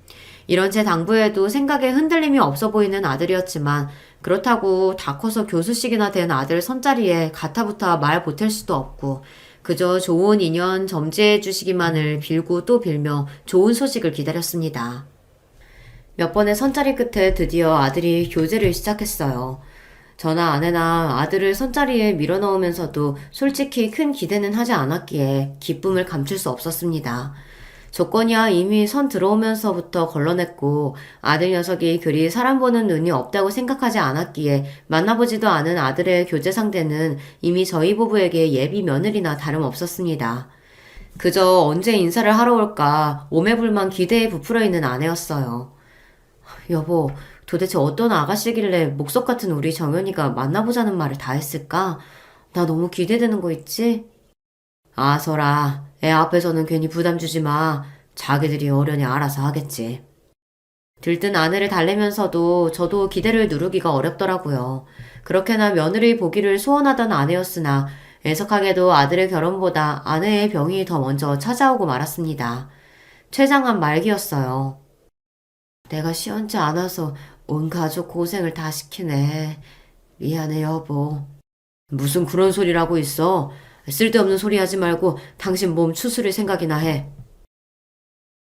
이런 제 당부에도 생각에 흔들림이 없어 보이는 아들이었지만 그렇다고 다 커서 교수식이나 된 아들 선자리에 가타부타 말 보탤 수도 없고 그저 좋은 인연 점지해 주시기만을 빌고 또 빌며 좋은 소식을 기다렸습니다. 몇 번의 선자리 끝에 드디어 아들이 교제를 시작했어요. 저나 아내나 아들을 선자리에 밀어넣으면서도 솔직히 큰 기대는 하지 않았기에 기쁨을 감출 수 없었습니다. 조건이야 이미 선 들어오면서부터 걸러냈고 아들 녀석이 그리 사람 보는 눈이 없다고 생각하지 않았기에 만나보지도 않은 아들의 교제 상대는 이미 저희 부부에게 예비 며느리나 다름없었습니다. 그저 언제 인사를 하러 올까 오매불만 기대에 부풀어 있는 아내였어요. 여보, 도대체 어떤 아가씨길래 목석 같은 우리 정연이가 만나보자는 말을 다 했을까? 나 너무 기대되는 거 있지? 아서라, 애 앞에서는 괜히 부담 주지 마. 자기들이 어련히 알아서 하겠지. 들뜬 아내를 달래면서도 저도 기대를 누르기가 어렵더라고요. 그렇게나 며느리 보기를 소원하던 아내였으나 애석하게도 아들의 결혼보다 아내의 병이 더 먼저 찾아오고 말았습니다. 췌장암 말기였어요. 내가 시원치 않아서 온 가족 고생을 다 시키네. 미안해 여보. 무슨 그런 소리라고 있어. 쓸데없는 소리 하지 말고 당신 몸 추스릴 생각이나 해.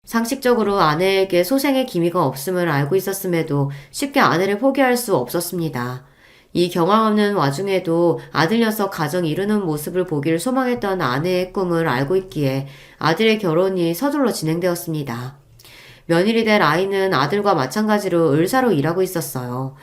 상식적으로 아내에게 소생의 기미가 없음을 알고 있었음에도 쉽게 아내를 포기할 수 없었습니다. 이 경황 없는 와중에도 아들 녀석 가정 이루는 모습을 보길 소망했던 아내의 꿈을 알고 있기에 아들의 결혼이 서둘러 진행되었습니다. 며느리 될 아이는 아들과 마찬가지로 의사로 일하고 있었어요.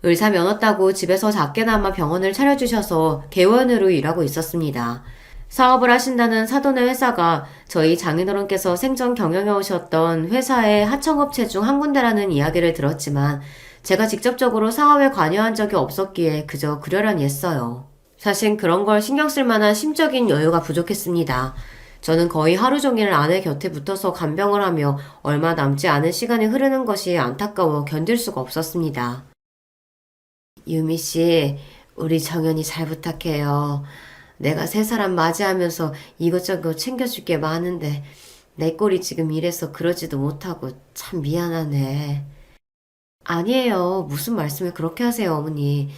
의사 면허 따고 집에서 작게나마 병원을 차려주셔서 개원으로 일하고 있었습니다. 사업을 하신다는 사돈의 회사가 저희 장인어른께서 생전 경영해 오셨던 회사의 하청업체 중 한 군데라는 이야기를 들었지만 제가 직접적으로 사업에 관여한 적이 없었기에 그저 그러려니 했어요. 사실 그런 걸 신경 쓸 만한 심적인 여유가 부족했습니다. 저는 거의 하루 종일 아내 곁에 붙어서 간병을 하며 얼마 남지 않은 시간이 흐르는 것이 안타까워 견딜 수가 없었습니다. 유미 씨, 우리 정연이 잘 부탁해요. 내가 새 사람 맞이하면서 이것저것 챙겨줄 게 많은데 내 꼴이 지금 이래서 그러지도 못하고 참 미안하네. 아니에요. 무슨 말씀을 그렇게 하세요, 어머니.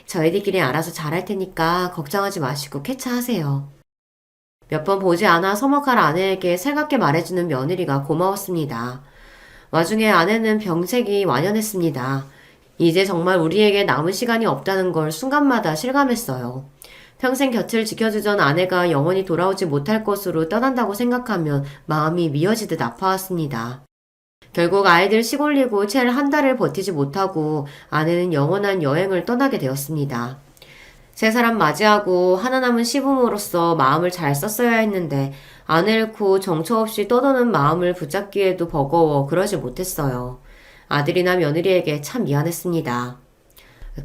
저희들끼리 알아서 잘할 테니까 걱정하지 마시고 쾌차하세요. 몇 번 보지 않아 서먹할 아내에게 살갑게 말해주는 며느리가 고마웠습니다. 와중에 아내는 병색이 완연했습니다. 이제 정말 우리에게 남은 시간이 없다는 걸 순간마다 실감했어요. 평생 곁을 지켜주던 아내가 영원히 돌아오지 못할 것으로 떠난다고 생각하면 마음이 미어지듯 아파왔습니다. 결국 아이들 시골리고 채 한 달을 버티지 못하고 아내는 영원한 여행을 떠나게 되었습니다. 세 사람 맞이하고 하나 남은 시부모로서 마음을 잘 썼어야 했는데 아내 잃고 정처 없이 떠도는 마음을 붙잡기에도 버거워 그러지 못했어요. 아들이나 며느리에게 참 미안했습니다.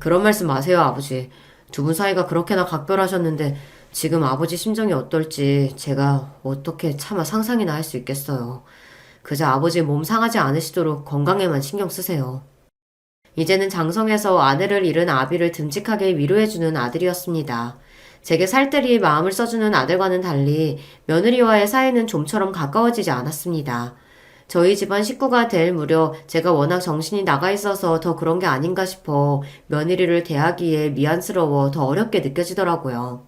그런 말씀 마세요, 아버지. 두 분 사이가 그렇게나 각별하셨는데 지금 아버지 심정이 어떨지 제가 어떻게 차마 상상이나 할 수 있겠어요. 그저 아버지 몸 상하지 않으시도록 건강에만 신경 쓰세요. 이제는 장성에서 아내를 잃은 아비를 듬직하게 위로해주는 아들이었습니다. 제게 살뜰히 마음을 써주는 아들과는 달리 며느리와의 사이는 좀처럼 가까워지지 않았습니다. 저희 집안 식구가 될 무렵 제가 워낙 정신이 나가 있어서 더 그런 게 아닌가 싶어 며느리를 대하기에 미안스러워 더 어렵게 느껴지더라고요.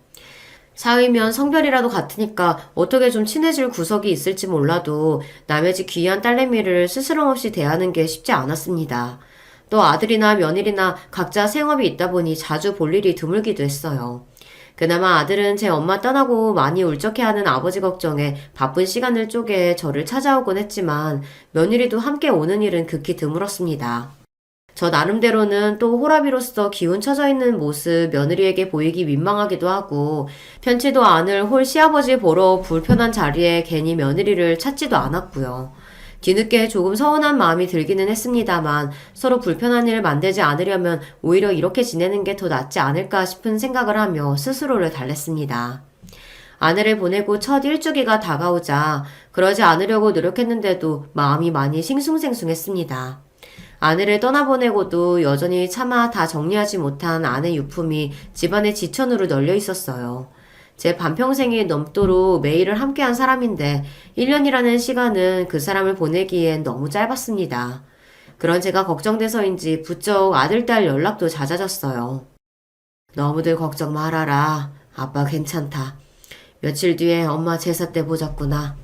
사위면 성별이라도 같으니까 어떻게 좀 친해질 구석이 있을지 몰라도 남의 집 귀한 딸내미를 스스럼 없이 대하는 게 쉽지 않았습니다. 또 아들이나 며느리나 각자 생업이 있다 보니 자주 볼 일이 드물기도 했어요. 그나마 아들은 제 엄마 떠나고 많이 울적해하는 아버지 걱정에 바쁜 시간을 쪼개 저를 찾아오곤 했지만 며느리도 함께 오는 일은 극히 드물었습니다. 저 나름대로는 또 호라비로서 기운 처져 있는 모습 며느리에게 보이기 민망하기도 하고 편치도 않을 홀 시아버지 보러 불편한 자리에 괜히 며느리를 찾지도 않았고요. 뒤늦게 조금 서운한 마음이 들기는 했습니다만 서로 불편한 일 만들지 않으려면 오히려 이렇게 지내는 게 더 낫지 않을까 싶은 생각을 하며 스스로를 달랬습니다. 아내를 보내고 첫 일주기가 다가오자 그러지 않으려고 노력했는데도 마음이 많이 싱숭생숭했습니다. 아내를 떠나보내고도 여전히 차마 다 정리하지 못한 아내 유품이 집안의 지천으로 널려 있었어요. 제 반평생이 넘도록 매일을 함께한 사람인데 1년이라는 시간은 그 사람을 보내기엔 너무 짧았습니다. 그런 제가 걱정돼서인지 부쩍 아들, 딸 연락도 잦아졌어요. 너무들 걱정 말아라. 아빠 괜찮다. 며칠 뒤에 엄마 제사 때 보자꾸나.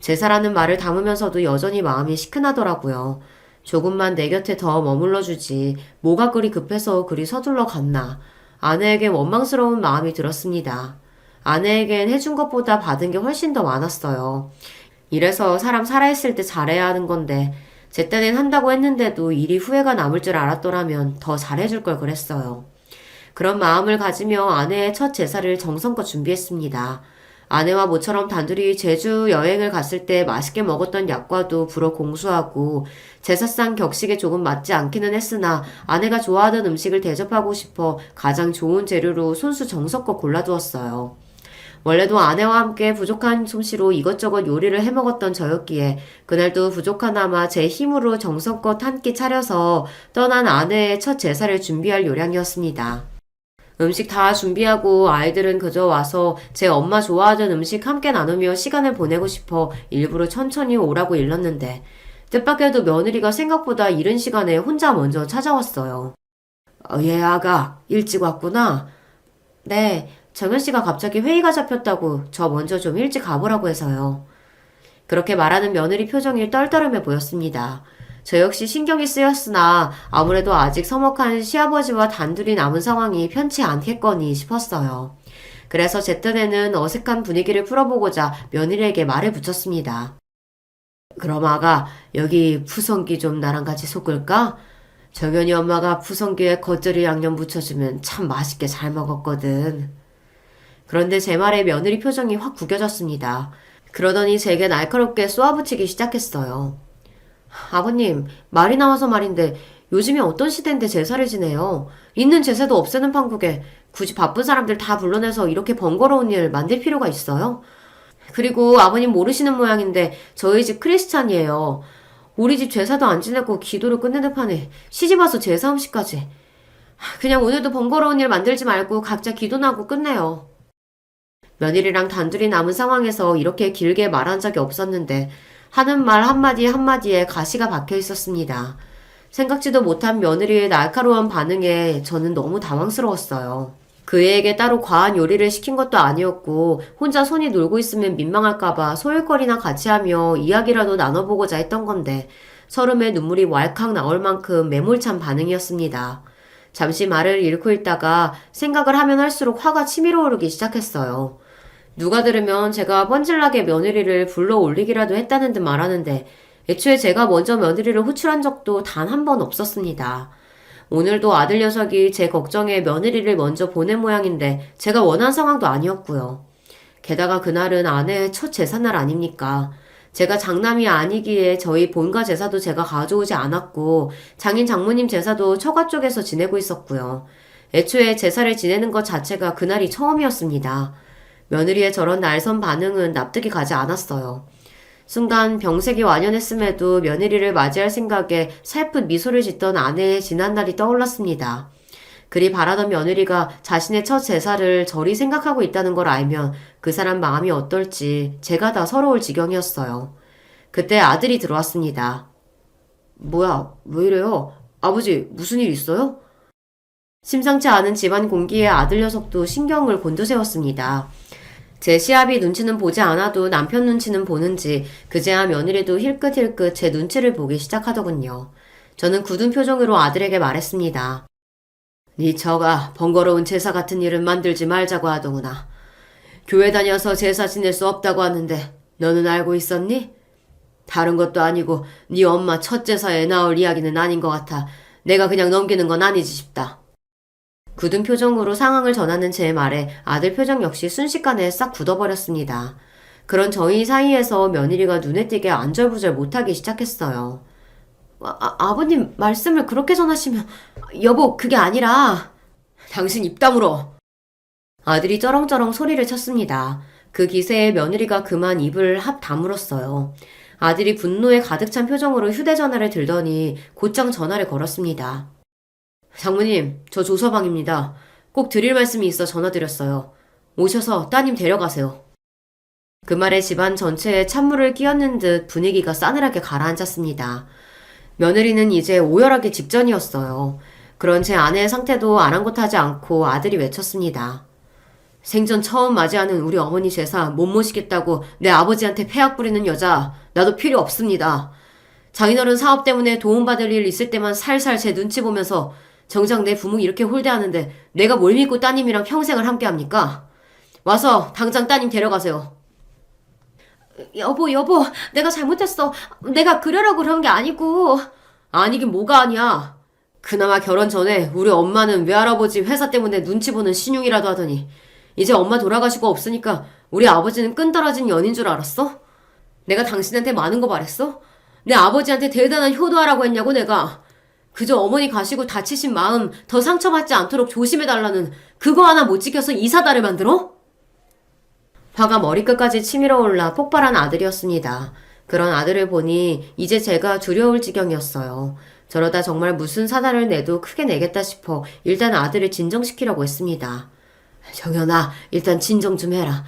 제사라는 말을 담으면서도 여전히 마음이 시큰하더라고요. 조금만 내 곁에 더 머물러주지 뭐가 그리 급해서 그리 서둘러 갔나. 아내에게 원망스러운 마음이 들었습니다. 아내에겐 해준 것보다 받은 게 훨씬 더 많았어요. 이래서 사람 살아있을 때 잘해야 하는 건데 제 딴엔 한다고 했는데도 일이 후회가 남을 줄 알았더라면 더 잘해줄 걸 그랬어요. 그런 마음을 가지며 아내의 첫 제사를 정성껏 준비했습니다. 아내와 모처럼 단둘이 제주 여행을 갔을 때 맛있게 먹었던 약과도 불어 공수하고 제사상 격식에 조금 맞지 않기는 했으나 아내가 좋아하던 음식을 대접하고 싶어 가장 좋은 재료로 손수 정성껏 골라두었어요. 원래도 아내와 함께 부족한 솜씨로 이것저것 요리를 해먹었던 저였기에 그날도 부족하나마 제 힘으로 정성껏 한 끼 차려서 떠난 아내의 첫 제사를 준비할 요량이었습니다. 음식 다 준비하고 아이들은 그저 와서 제 엄마 좋아하던 음식 함께 나누며 시간을 보내고 싶어 일부러 천천히 오라고 일렀는데 뜻밖에도 며느리가 생각보다 이른 시간에 혼자 먼저 찾아왔어요. 예, 아가. 일찍 왔구나. 네, 정현씨가 갑자기 회의가 잡혔다고 저 먼저 좀 일찍 가보라고 해서요. 그렇게 말하는 며느리 표정이 떨떠름해 보였습니다. 저 역시 신경이 쓰였으나 아무래도 아직 서먹한 시아버지와 단둘이 남은 상황이 편치 않겠거니 싶었어요. 그래서 제 딴에는 어색한 분위기를 풀어보고자 며느리에게 말을 붙였습니다. 그럼 아가, 여기 푸성기 좀 나랑 같이 섞을까? 정연이 엄마가 푸성기에 겉절이 양념 붙여주면 참 맛있게 잘 먹었거든. 그런데 제 말에 며느리 표정이 확 구겨졌습니다. 그러더니 제게 날카롭게 쏘아붙이기 시작했어요. 아버님, 말이 나와서 말인데 요즘이 어떤 시대인데 제사를 지내요. 있는 제사도 없애는 판국에 굳이 바쁜 사람들 다 불러내서 이렇게 번거로운 일 만들 필요가 있어요? 그리고 아버님 모르시는 모양인데 저희 집 크리스찬이에요. 우리 집 제사도 안 지내고 기도를 끝내는 판에 시집 와서 제사 음식까지. 그냥 오늘도 번거로운 일 만들지 말고 각자 기도나 하고 끝내요. 며느리랑 단둘이 남은 상황에서 이렇게 길게 말한 적이 없었는데 하는 말 한마디 한마디에 가시가 박혀 있었습니다. 생각지도 못한 며느리의 날카로운 반응에 저는 너무 당황스러웠어요. 그애에게 따로 과한 요리를 시킨 것도 아니었고 혼자 손이 놀고 있으면 민망할까봐 소일거리나 같이 하며 이야기라도 나눠보고자 했던 건데 서름에 눈물이 왈칵 나올 만큼 매몰찬 반응이었습니다. 잠시 말을 잃고 있다가 생각을 하면 할수록 화가 치밀어 오르기 시작했어요. 누가 들으면 제가 뻔질나게 며느리를 불러 올리기라도 했다는 듯 말하는데 애초에 제가 먼저 며느리를 호출한 적도 단 한 번 없었습니다. 오늘도 아들 녀석이 제 걱정에 며느리를 먼저 보낸 모양인데 제가 원한 상황도 아니었고요. 게다가 그날은 아내의 첫 제삿날 아닙니까? 제가 장남이 아니기에 저희 본가 제사도 제가 가져오지 않았고 장인 장모님 제사도 처가 쪽에서 지내고 있었고요. 애초에 제사를 지내는 것 자체가 그날이 처음이었습니다. 며느리의 저런 날선 반응은 납득이 가지 않았어요. 순간 병색이 완연했음에도 며느리를 맞이할 생각에 살풋 미소를 짓던 아내의 지난날이 떠올랐습니다. 그리 바라던 며느리가 자신의 첫 제사를 저리 생각하고 있다는 걸 알면 그 사람 마음이 어떨지 제가 다 서러울 지경이었어요. 그때 아들이 들어왔습니다. 뭐야, 왜 이래요? 아버지, 무슨 일 있어요? 심상치 않은 집안 공기에 아들 녀석도 신경을 곤두세웠습니다. 제 시아비 눈치는 보지 않아도 남편 눈치는 보는지 그제야 며느리도 힐끗힐끗 제 눈치를 보기 시작하더군요. 저는 굳은 표정으로 아들에게 말했습니다. 네 처가 번거로운 제사 같은 일은 만들지 말자고 하더구나. 교회 다녀서 제사 지낼 수 없다고 하는데 너는 알고 있었니? 다른 것도 아니고 네 엄마 첫 제사에 나올 이야기는 아닌 것 같아 내가 그냥 넘기는 건 아니지 싶다. 굳은 표정으로 상황을 전하는 제 말에 아들 표정 역시 순식간에 싹 굳어버렸습니다. 그런 저희 사이에서 며느리가 눈에 띄게 안절부절 못하기 시작했어요. 아버님 말씀을 그렇게 전하시면 여보 그게 아니라 당신 입 다물어. 아들이 쩌렁쩌렁 소리를 쳤습니다. 그 기세에 며느리가 그만 입을 합 다물었어요. 아들이 분노에 가득 찬 표정으로 휴대전화를 들더니 곧장 전화를 걸었습니다. 장모님, 저 조서방입니다. 꼭 드릴 말씀이 있어 전화드렸어요. 오셔서 따님 데려가세요. 그 말에 집안 전체에 찬물을 끼얹는 듯 분위기가 싸늘하게 가라앉았습니다. 며느리는 이제 오열하기 직전이었어요. 그런 제 아내의 상태도 아랑곳하지 않고 아들이 외쳤습니다. 생전 처음 맞이하는 우리 어머니 제사 못 모시겠다고 내 아버지한테 폐악 부리는 여자 나도 필요 없습니다. 장인어른 사업 때문에 도움받을 일 있을 때만 살살 제 눈치 보면서 정작 내 부모 이렇게 홀대하는데 내가 뭘 믿고 따님이랑 평생을 함께합니까? 와서 당장 따님 데려가세요. 여보, 내가 잘못했어. 내가 그러라고 그런 게 아니고. 아니긴 뭐가 아니야. 그나마 결혼 전에 우리 엄마는 외할아버지 회사 때문에 눈치 보는 신용이라도 하더니 이제 엄마 돌아가시고 없으니까 우리 아버지는 끈떨어진 연인 줄 알았어? 내가 당신한테 많은 거 말했어? 내 아버지한테 대단한 효도하라고 했냐고 내가. 그저 어머니 가시고 다치신 마음 더 상처받지 않도록 조심해달라는 그거 하나 못 지켜서 이 사달을 만들어? 화가 머리끝까지 치밀어 올라 폭발한 아들이었습니다. 그런 아들을 보니 이제 제가 두려울 지경이었어요. 저러다 정말 무슨 사달을 내도 크게 내겠다 싶어 일단 아들을 진정시키려고 했습니다. 정연아, 일단 진정 좀 해라.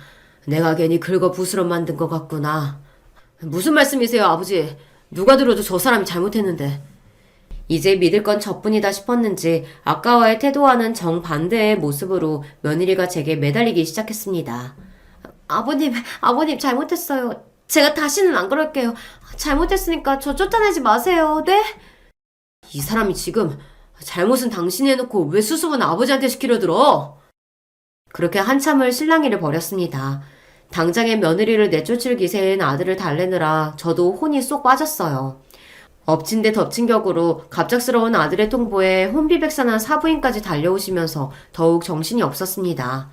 내가 괜히 긁어 부스럼 만든 것 같구나. 무슨 말씀이세요, 아버지? 누가 들어도 저 사람이 잘못했는데. 이제 믿을 건 저뿐이다 싶었는지 아까와의 태도와는 정반대의 모습으로 며느리가 제게 매달리기 시작했습니다. 아버님 잘못했어요. 제가 다시는 안 그럴게요. 잘못했으니까 저 쫓아내지 마세요. 네? 이 사람이 지금 잘못은 당신이 해놓고 왜 수습은 아버지한테 시키려 들어? 그렇게 한참을 실랑이를 벌였습니다. 당장의 며느리를 내쫓을 기세인 아들을 달래느라 저도 혼이 쏙 빠졌어요. 엎친 데 덮친 격으로 갑작스러운 아들의 통보에 혼비백산한 사부인까지 달려오시면서 더욱 정신이 없었습니다.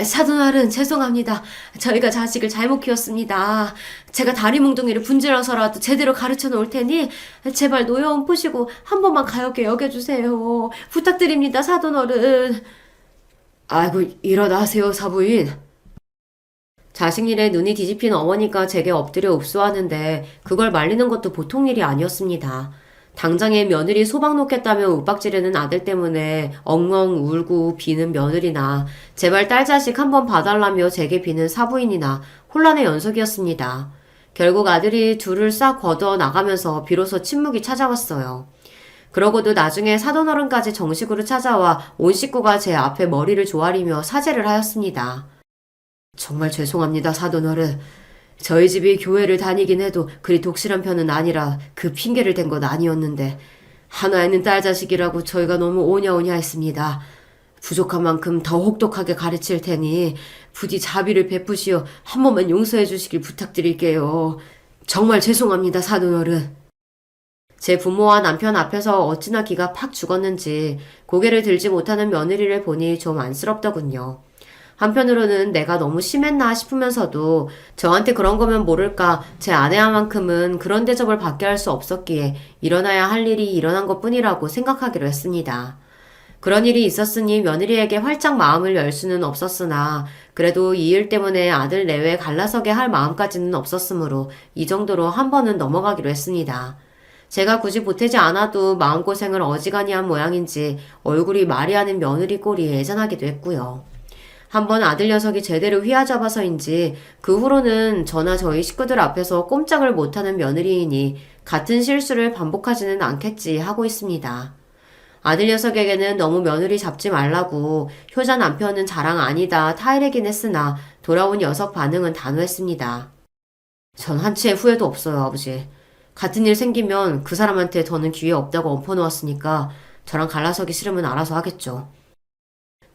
사돈어른 죄송합니다. 저희가 자식을 잘못 키웠습니다. 제가 다리 뭉둥이를 분질러서라도 제대로 가르쳐 놓을 테니 제발 노여움 푸시고 한 번만 가엽게 여겨주세요. 부탁드립니다, 사돈어른. 아이고 일어나세요, 사부인. 자식 일에 눈이 뒤집힌 어머니가 제게 엎드려 읍소하는데 그걸 말리는 것도 보통 일이 아니었습니다. 당장에 며느리 소박 놓겠다며 윽박지르는 아들 때문에 엉엉 울고 비는 며느리나 제발 딸 자식 한번 봐달라며 제게 비는 사부인이나 혼란의 연속이었습니다. 결국 아들이 둘을 싹 걷어 나가면서 비로소 침묵이 찾아왔어요. 그러고도 나중에 사돈어른까지 정식으로 찾아와 온 식구가 제 앞에 머리를 조아리며 사죄를 하였습니다. 정말 죄송합니다, 사돈어른. 저희 집이 교회를 다니긴 해도 그리 독실한 편은 아니라 그 핑계를 댄 건 아니었는데 하나 있는 딸 자식이라고 저희가 너무 오냐오냐 했습니다. 부족한 만큼 더 혹독하게 가르칠 테니 부디 자비를 베푸시어 한 번만 용서해 주시길 부탁드릴게요. 정말 죄송합니다, 사돈어른. 제 부모와 남편 앞에서 어찌나 기가 팍 죽었는지 고개를 들지 못하는 며느리를 보니 좀 안쓰럽더군요. 한편으로는 내가 너무 심했나 싶으면서도 저한테 그런 거면 모를까 제 아내와만큼은 그런 대접을 받게 할 수 없었기에 일어나야 할 일이 일어난 것뿐이라고 생각하기로 했습니다. 그런 일이 있었으니 며느리에게 활짝 마음을 열 수는 없었으나 그래도 이 일 때문에 아들 내외 갈라서게 할 마음까지는 없었으므로 이 정도로 한 번은 넘어가기로 했습니다. 제가 굳이 보태지 않아도 마음고생을 어지간히 한 모양인지 얼굴이 말이 하는 며느리 꼴이 애잔하기도 했고요. 한번 아들 녀석이 제대로 휘어잡아서인지 그 후로는 저나 저희 식구들 앞에서 꼼짝을 못하는 며느리이니 같은 실수를 반복하지는 않겠지 하고 있습니다. 아들 녀석에게는 너무 며느리 잡지 말라고 효자 남편은 자랑 아니다 타이르긴 했으나 돌아온 녀석 반응은 단호했습니다. 전 한치의 후회도 없어요, 아버지. 같은 일 생기면 그 사람한테 더는 기회 없다고 엎어놓았으니까 저랑 갈라서기 싫으면 알아서 하겠죠.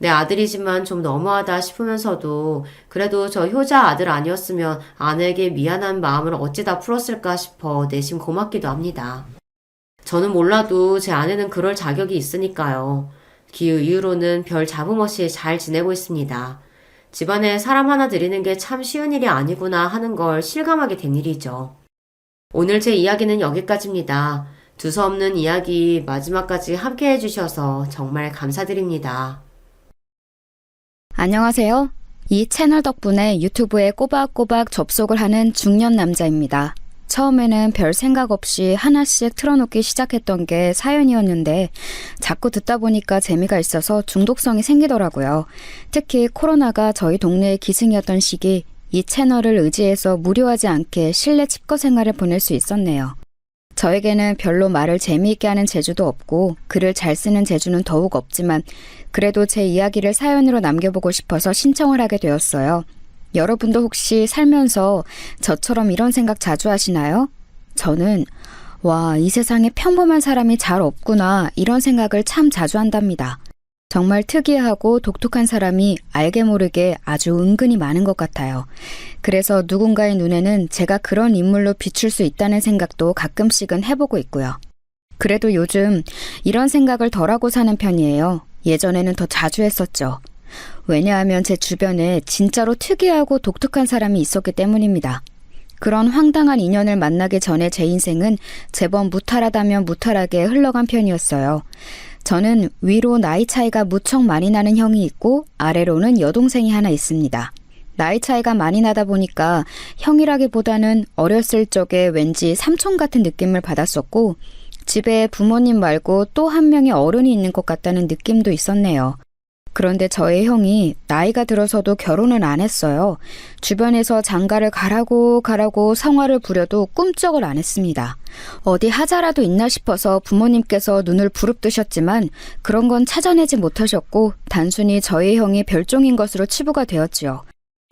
내 아들이지만 좀 너무하다 싶으면서도 그래도 저 효자 아들 아니었으면 아내에게 미안한 마음을 어찌다 풀었을까 싶어 내심 고맙기도 합니다. 저는 몰라도 제 아내는 그럴 자격이 있으니까요. 그 이후로는 별 잡음 없이 잘 지내고 있습니다. 집안에 사람 하나 들이는 게 참 쉬운 일이 아니구나 하는 걸 실감하게 된 일이죠. 오늘 제 이야기는 여기까지입니다. 두서없는 이야기 마지막까지 함께 해주셔서 정말 감사드립니다. 안녕하세요. 이 채널 덕분에 유튜브에 꼬박꼬박 접속을 하는 중년 남자입니다. 처음에는 별 생각 없이 하나씩 틀어놓기 시작했던 게 사연이었는데 자꾸 듣다 보니까 재미가 있어서 중독성이 생기더라고요. 특히 코로나가 저희 동네의 기승이었던 시기 이 채널을 의지해서 무료하지 않게 실내 칩거 생활을 보낼 수 있었네요. 저에게는 별로 말을 재미있게 하는 재주도 없고 글을 잘 쓰는 재주는 더욱 없지만 그래도 제 이야기를 사연으로 남겨보고 싶어서 신청을 하게 되었어요. 여러분도 혹시 살면서 저처럼 이런 생각 자주 하시나요? 저는 와, 이 세상에 평범한 사람이 잘 없구나 이런 생각을 참 자주 한답니다. 정말 특이하고 독특한 사람이 알게 모르게 아주 은근히 많은 것 같아요. 그래서 누군가의 눈에는 제가 그런 인물로 비출 수 있다는 생각도 가끔씩은 해보고 있고요. 그래도 요즘 이런 생각을 덜하고 사는 편이에요. 예전에는 더 자주 했었죠. 왜냐하면 제 주변에 진짜로 특이하고 독특한 사람이 있었기 때문입니다. 그런 황당한 인연을 만나기 전에 제 인생은 제법 무탈하다면 무탈하게 흘러간 편이었어요. 저는 위로 나이 차이가 무척 많이 나는 형이 있고 아래로는 여동생이 하나 있습니다. 나이 차이가 많이 나다 보니까 형이라기보다는 어렸을 적에 왠지 삼촌 같은 느낌을 받았었고 집에 부모님 말고 또 한 명의 어른이 있는 것 같다는 느낌도 있었네요. 그런데 저의 형이 나이가 들어서도 결혼은 안 했어요. 주변에서 장가를 가라고 성화를 부려도 꿈쩍을 안 했습니다. 어디 하자라도 있나 싶어서 부모님께서 눈을 부릅뜨셨지만 그런 건 찾아내지 못하셨고 단순히 저희 형이 별종인 것으로 치부가 되었지요.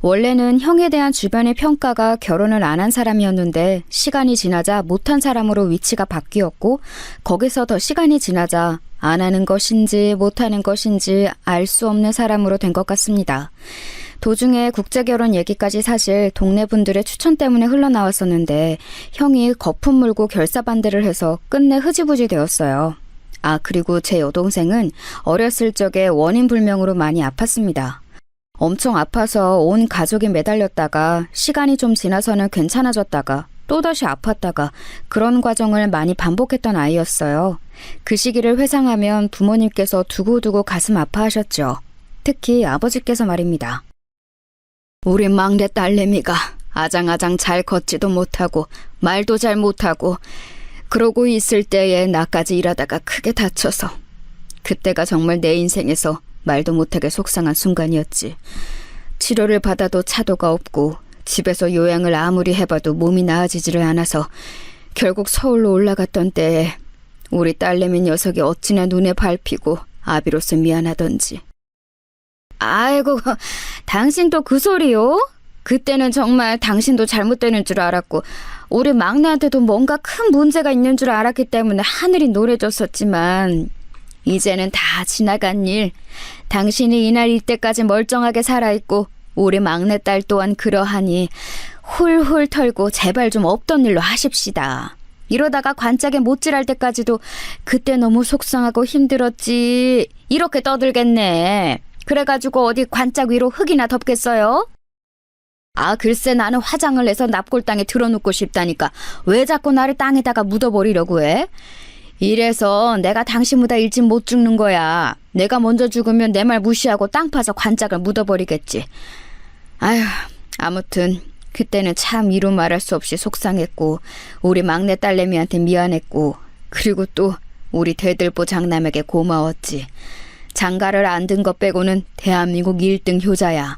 원래는 형에 대한 주변의 평가가 결혼을 안 한 사람이었는데 시간이 지나자 못한 사람으로 위치가 바뀌었고 거기서 더 시간이 지나자 안 하는 것인지 못하는 것인지 알 수 없는 사람으로 된 것 같습니다. 도중에 국제결혼 얘기까지 사실 동네 분들의 추천 때문에 흘러나왔었는데 형이 거품 물고 결사반대를 해서 끝내 흐지부지 되었어요. 아, 그리고 제 여동생은 어렸을 적에 원인불명으로 많이 아팠습니다. 엄청 아파서 온 가족이 매달렸다가 시간이 좀 지나서는 괜찮아졌다가 또다시 아팠다가 그런 과정을 많이 반복했던 아이였어요. 그 시기를 회상하면 부모님께서 두고두고 가슴 아파하셨죠. 특히 아버지께서 말입니다. 우리 막내 딸내미가 아장아장 잘 걷지도 못하고 말도 잘 못하고 그러고 있을 때에 나까지 일하다가 크게 다쳐서 그때가 정말 내 인생에서 말도 못하게 속상한 순간이었지. 치료를 받아도 차도가 없고 집에서 요양을 아무리 해봐도 몸이 나아지지를 않아서 결국 서울로 올라갔던 때에 우리 딸내미 녀석이 어찌나 눈에 밟히고 아비로서 미안하던지. 아이고, 당신도 그 소리요? 그때는 정말 당신도 잘못되는 줄 알았고 우리 막내한테도 뭔가 큰 문제가 있는 줄 알았기 때문에 하늘이 노래졌었지만 이제는 다 지나간 일. 당신이 이날 이때까지 멀쩡하게 살아있고 우리 막내딸 또한 그러하니 훌훌 털고 제발 좀 없던 일로 하십시다. 이러다가 관짝에 못질할 때까지도 그때 너무 속상하고 힘들었지 이렇게 떠들겠네. 그래가지고 어디 관짝 위로 흙이나 덮겠어요? 아, 글쎄 나는 화장을 내서 납골 땅에 들어눕고 싶다니까 왜 자꾸 나를 땅에다가 묻어버리려고 해? 이래서 내가 당신보다 일찍 못 죽는 거야. 내가 먼저 죽으면 내 말 무시하고 땅 파서 관짝을 묻어버리겠지. 아휴, 아무튼 그때는 참 이루 말할 수 없이 속상했고 우리 막내 딸내미한테 미안했고 그리고 또 우리 대들보 장남에게 고마웠지. 장가를 안 든 것 빼고는 대한민국 1등 효자야.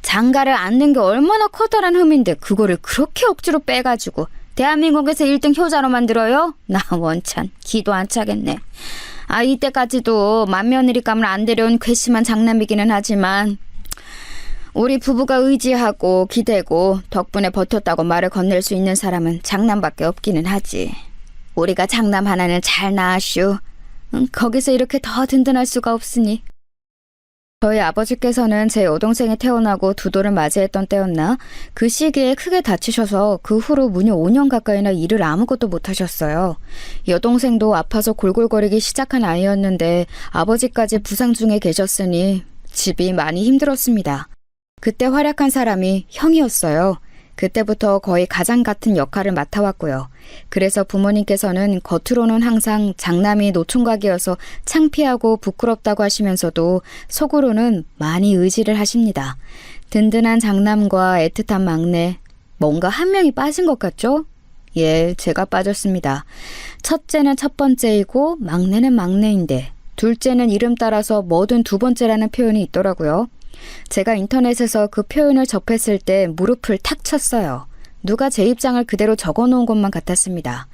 장가를 안 든 게 얼마나 커다란 흠인데 그거를 그렇게 억지로 빼가지고 대한민국에서 1등 효자로 만들어요? 나 원찬 기도 안 차겠네. 아, 이때까지도 맏며느리감을 안 데려온 괘씸한 장남이기는 하지만 우리 부부가 의지하고 기대고 덕분에 버텼다고 말을 건넬 수 있는 사람은 장남밖에 없기는 하지. 우리가 장남 하나는 잘 낳았슈. 거기서 이렇게 더 든든할 수가 없으니. 저희 아버지께서는 제 여동생이 태어나고 두 돌을 맞이했던 때였나 그 시기에 크게 다치셔서 그 후로 무려 5년 가까이나 일을 아무것도 못하셨어요. 여동생도 아파서 골골거리기 시작한 아이였는데 아버지까지 부상 중에 계셨으니 집이 많이 힘들었습니다. 그때 활약한 사람이 형이었어요. 그때부터 거의 가장 같은 역할을 맡아왔고요. 그래서 부모님께서는 겉으로는 항상 장남이 노총각이어서 창피하고 부끄럽다고 하시면서도 속으로는 많이 의지를 하십니다. 든든한 장남과 애틋한 막내, 뭔가 한 명이 빠진 것 같죠? 예, 제가 빠졌습니다. 첫째는 첫 번째이고 막내는 막내인데 둘째는 이름 따라서 뭐든 두 번째라는 표현이 있더라고요. 제가 인터넷에서 그 표현을 접했을 때 무릎을 탁 쳤어요. 누가 제 입장을 그대로 적어놓은 것만 같았습니다.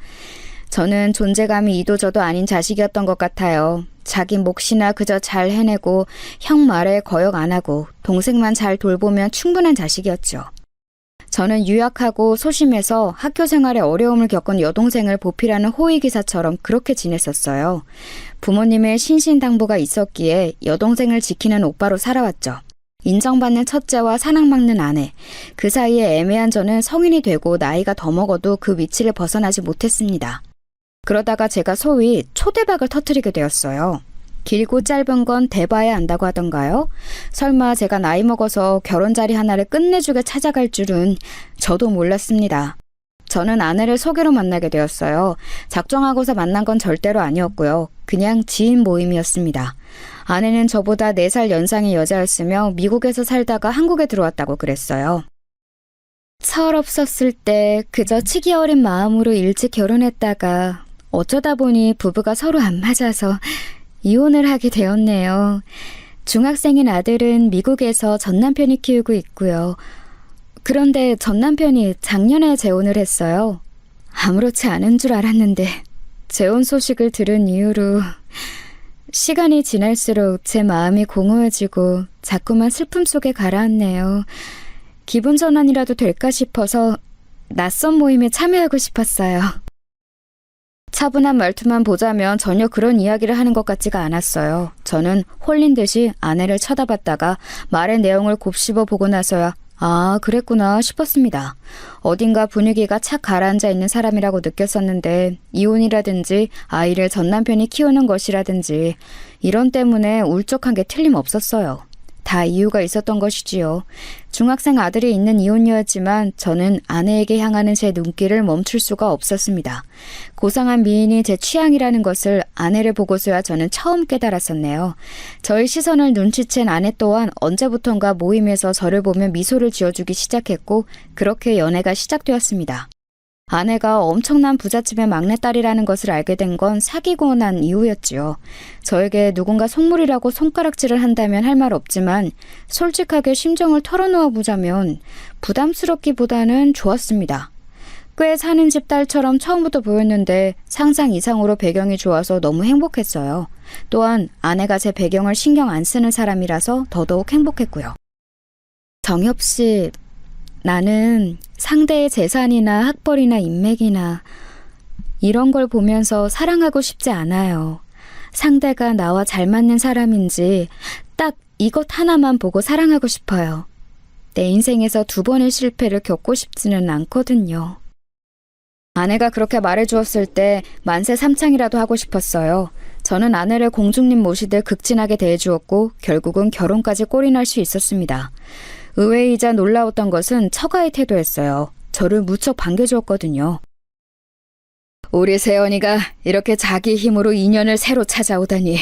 저는 존재감이 이도저도 아닌 자식이었던 것 같아요. 자기 몫이나 그저 잘 해내고 형 말에 거역 안 하고 동생만 잘 돌보면 충분한 자식이었죠. 저는 유약하고 소심해서 학교 생활에 어려움을 겪은 여동생을 보필하는 호위기사처럼 그렇게 지냈었어요. 부모님의 신신당부가 있었기에 여동생을 지키는 오빠로 살아왔죠. 인정받는 첫째와 사랑받는 아내, 그 사이에 애매한 저는 성인이 되고 나이가 더 먹어도 그 위치를 벗어나지 못했습니다. 그러다가 제가 소위 초대박을 터뜨리게 되었어요. 길고 짧은 건 대봐야 안다고 하던가요? 설마 제가 나이 먹어서 결혼 자리 하나를 끝내주게 찾아갈 줄은 저도 몰랐습니다. 저는 아내를 소개로 만나게 되었어요. 작정하고서 만난 건 절대로 아니었고요. 그냥 지인 모임이었습니다. 아내는 저보다 4살 연상의 여자였으며 미국에서 살다가 한국에 들어왔다고 그랬어요. 철없었을 때 그저 치기 어린 마음으로 일찍 결혼했다가 어쩌다 보니 부부가 서로 안 맞아서 이혼을 하게 되었네요. 중학생인 아들은 미국에서 전 남편이 키우고 있고요. 그런데 전 남편이 작년에 재혼을 했어요. 아무렇지 않은 줄 알았는데 재혼 소식을 들은 이후로 시간이 지날수록 제 마음이 공허해지고 자꾸만 슬픔 속에 가라앉네요. 기분 전환이라도 될까 싶어서 낯선 모임에 참여하고 싶었어요. 차분한 말투만 보자면 전혀 그런 이야기를 하는 것 같지가 않았어요. 저는 홀린 듯이 아내를 쳐다봤다가 말의 내용을 곱씹어 보고 나서야 아, 그랬구나 싶었습니다. 어딘가 분위기가 착 가라앉아 있는 사람이라고 느꼈었는데 이혼이라든지 아이를 전 남편이 키우는 것이라든지 이런 때문에 울적한 게 틀림없었어요. 다 이유가 있었던 것이지요. 중학생 아들이 있는 이혼녀였지만 저는 아내에게 향하는 제 눈길을 멈출 수가 없었습니다. 고상한 미인이 제 취향이라는 것을 아내를 보고서야 저는 처음 깨달았었네요. 저의 시선을 눈치챈 아내 또한 언제부턴가 모임에서 저를 보며 미소를 지어주기 시작했고 그렇게 연애가 시작되었습니다. 아내가 엄청난 부잣집의 막내딸이라는 것을 알게 된 건 사귀고 난 이후였지요. 저에게 누군가 속물이라고 손가락질을 한다면 할 말 없지만 솔직하게 심정을 털어놓아 보자면 부담스럽기보다는 좋았습니다. 꽤 사는 집 딸처럼 처음부터 보였는데 상상 이상으로 배경이 좋아서 너무 행복했어요. 또한 아내가 제 배경을 신경 안 쓰는 사람이라서 더더욱 행복했고요. 정엽 씨, 나는 상대의 재산이나 학벌이나 인맥이나 이런 걸 보면서 사랑하고 싶지 않아요. 상대가 나와 잘 맞는 사람인지 딱 이것 하나만 보고 사랑하고 싶어요. 내 인생에서 2번의 실패를 겪고 싶지는 않거든요. 아내가 그렇게 말해주었을 때 만세 삼창이라도 하고 싶었어요. 저는 아내를 공주님 모시듯 극진하게 대해주었고 결국은 결혼까지 꼴이 날 수 있었습니다. 의외이자 놀라웠던 것은 처가의 태도였어요. 저를 무척 반겨주었거든요. 우리 세연이가 이렇게 자기 힘으로 인연을 새로 찾아오다니.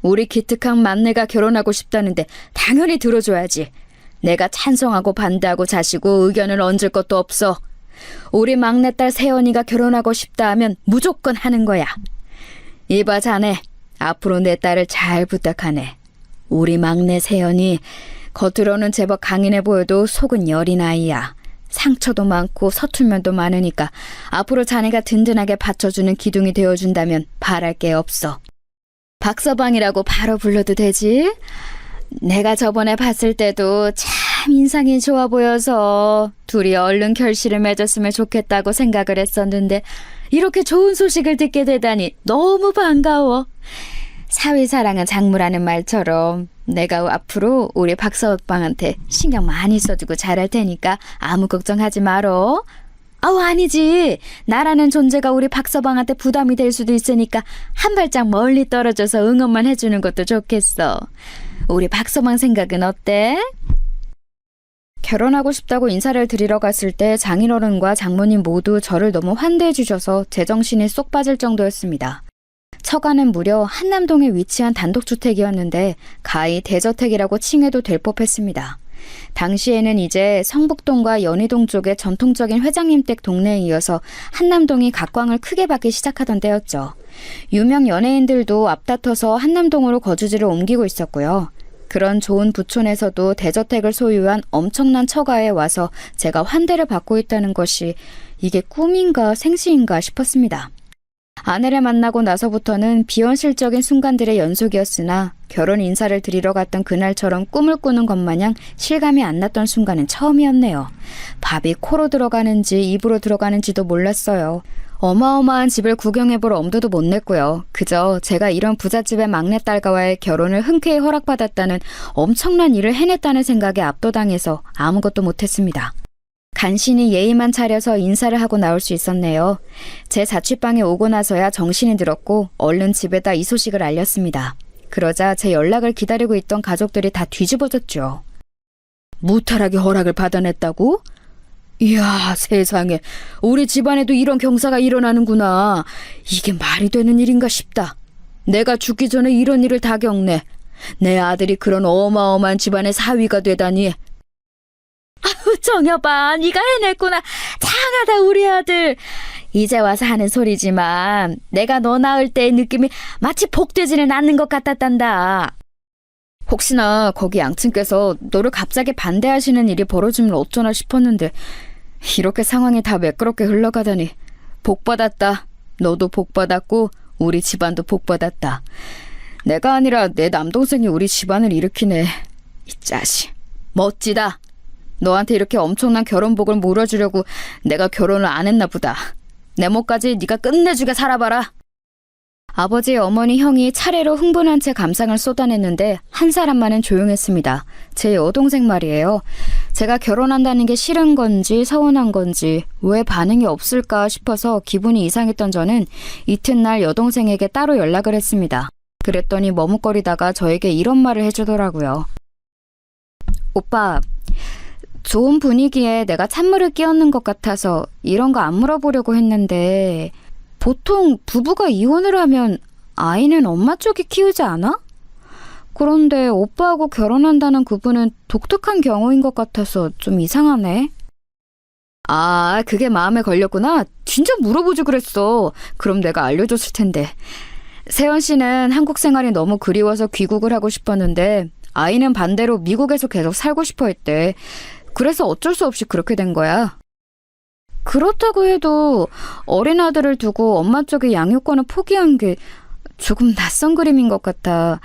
우리 기특한 막내가 결혼하고 싶다는데 당연히 들어줘야지. 내가 찬성하고 반대하고 자시고 의견을 얹을 것도 없어. 우리 막내딸 세연이가 결혼하고 싶다 하면 무조건 하는 거야. 이봐 자네, 앞으로 내 딸을 잘 부탁하네. 우리 막내 세연이 겉으로는 제법 강인해 보여도 속은 여린 아이야. 상처도 많고 서툴면도 많으니까 앞으로 자네가 든든하게 받쳐주는 기둥이 되어준다면 바랄 게 없어. 박서방이라고 바로 불러도 되지? 내가 저번에 봤을 때도 참 인상이 좋아 보여서 둘이 얼른 결실을 맺었으면 좋겠다고 생각을 했었는데 이렇게 좋은 소식을 듣게 되다니 너무 반가워. 사위사랑은 장무라는 말처럼 내가 앞으로 우리 박서방한테 신경 많이 써주고 잘할 테니까 아무 걱정하지 말어. 아니지. 나라는 존재가 우리 박서방한테 부담이 될 수도 있으니까 한 발짝 멀리 떨어져서 응원만 해주는 것도 좋겠어. 우리 박서방 생각은 어때? 결혼하고 싶다고 인사를 드리러 갔을 때 장인어른과 장모님 모두 저를 너무 환대해 주셔서 제정신이 쏙 빠질 정도였습니다. 처가는 무려 한남동에 위치한 단독주택이었는데 가히 대저택이라고 칭해도 될 법했습니다. 당시에는 이제 성북동과 연희동 쪽의 전통적인 회장님 댁 동네에 이어서 한남동이 각광을 크게 받기 시작하던 때였죠. 유명 연예인들도 앞다퉈서 한남동으로 거주지를 옮기고 있었고요. 그런 좋은 부촌에서도 대저택을 소유한 엄청난 처가에 와서 제가 환대를 받고 있다는 것이 이게 꿈인가 생시인가 싶었습니다. 아내를 만나고 나서부터는 비현실적인 순간들의 연속이었으나 결혼 인사를 드리러 갔던 그날처럼 꿈을 꾸는 것 마냥 실감이 안 났던 순간은 처음이었네요. 밥이 코로 들어가는지 입으로 들어가는지도 몰랐어요. 어마어마한 집을 구경해볼 엄두도 못 냈고요. 그저 제가 이런 부잣집의 막내딸과의 결혼을 흔쾌히 허락받았다는 엄청난 일을 해냈다는 생각에 압도당해서 아무것도 못했습니다. 간신히 예의만 차려서 인사를 하고 나올 수 있었네요. 제 자취방에 오고 나서야 정신이 들었고 얼른 집에다 이 소식을 알렸습니다. 그러자 제 연락을 기다리고 있던 가족들이 다 뒤집어졌죠. 무탈하게 허락을 받아냈다고? 이야, 세상에. 우리 집안에도 이런 경사가 일어나는구나. 이게 말이 되는 일인가 싶다. 내가 죽기 전에 이런 일을 다 겪네. 내 아들이 그런 어마어마한 집안의 사위가 되다니. 아우, 정여봐, 네가 해냈구나. 장하다, 우리 아들. 이제 와서 하는 소리지만 내가 너 낳을 때의 느낌이 마치 복되지는 않는 것 같았단다. 혹시나 거기 양친께서 너를 갑자기 반대하시는 일이 벌어지면 어쩌나 싶었는데 이렇게 상황이 다 매끄럽게 흘러가다니. 복받았다. 너도 복받았고 우리 집안도 복받았다. 내가 아니라 내 남동생이 우리 집안을 일으키네. 이 자식, 멋지다. 너한테 이렇게 엄청난 결혼복을 물어주려고 내가 결혼을 안 했나 보다. 내 몫까지 네가 끝내주게 살아봐라. 아버지, 어머니, 형이 차례로 흥분한 채 감상을 쏟아냈는데 한 사람만은 조용했습니다. 제 여동생 말이에요. 제가 결혼한다는 게 싫은 건지 서운한 건지 왜 반응이 없을까 싶어서 기분이 이상했던 저는 이튿날 여동생에게 따로 연락을 했습니다. 그랬더니 머뭇거리다가 저에게 이런 말을 해주더라고요. 오빠, 좋은 분위기에 내가 찬물을 끼얹는 것 같아서 이런 거 안 물어보려고 했는데 보통 부부가 이혼을 하면 아이는 엄마 쪽이 키우지 않아? 그런데 오빠하고 결혼한다는 그분은 독특한 경우인 것 같아서 좀 이상하네. 아, 그게 마음에 걸렸구나. 진짜 물어보지 그랬어. 그럼 내가 알려줬을 텐데. 세연 씨는 한국 생활이 너무 그리워서 귀국을 하고 싶었는데 아이는 반대로 미국에서 계속 살고 싶어 했대. 그래서 어쩔 수 없이 그렇게 된 거야. 그렇다고 해도 어린 아들을 두고 엄마 쪽의 양육권을 포기한 게 조금 낯선 그림인 것 같아.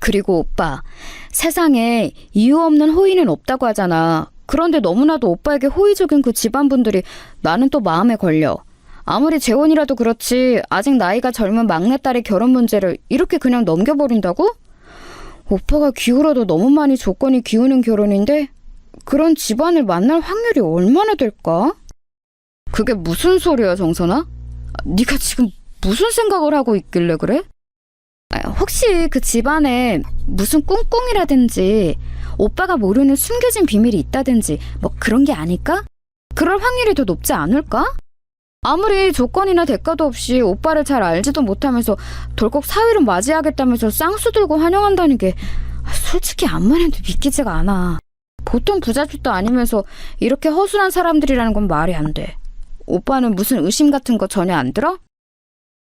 그리고 오빠, 세상에 이유 없는 호의는 없다고 하잖아. 그런데 너무나도 오빠에게 호의적인 그 집안분들이 나는 또 마음에 걸려. 아무리 재혼이라도 그렇지 아직 나이가 젊은 막내딸의 결혼 문제를 이렇게 그냥 넘겨버린다고? 오빠가 기울어도 너무 많이 조건이 기우는 결혼인데 그런 집안을 만날 확률이 얼마나 될까? 그게 무슨 소리야, 정선아? 네가 지금 무슨 생각을 하고 있길래 그래? 혹시 그 집안에 무슨 꿍꿍이라든지 오빠가 모르는 숨겨진 비밀이 있다든지 뭐 그런 게 아닐까? 그럴 확률이 더 높지 않을까? 아무리 조건이나 대가도 없이 오빠를 잘 알지도 못하면서 덜컥 사위를 맞이하겠다면서 쌍수 들고 환영한다는 게 솔직히 암만 해도 믿기지가 않아. 보통 부잣집도 아니면서 이렇게 허술한 사람들이라는 건 말이 안 돼. 오빠는 무슨 의심 같은 거 전혀 안 들어?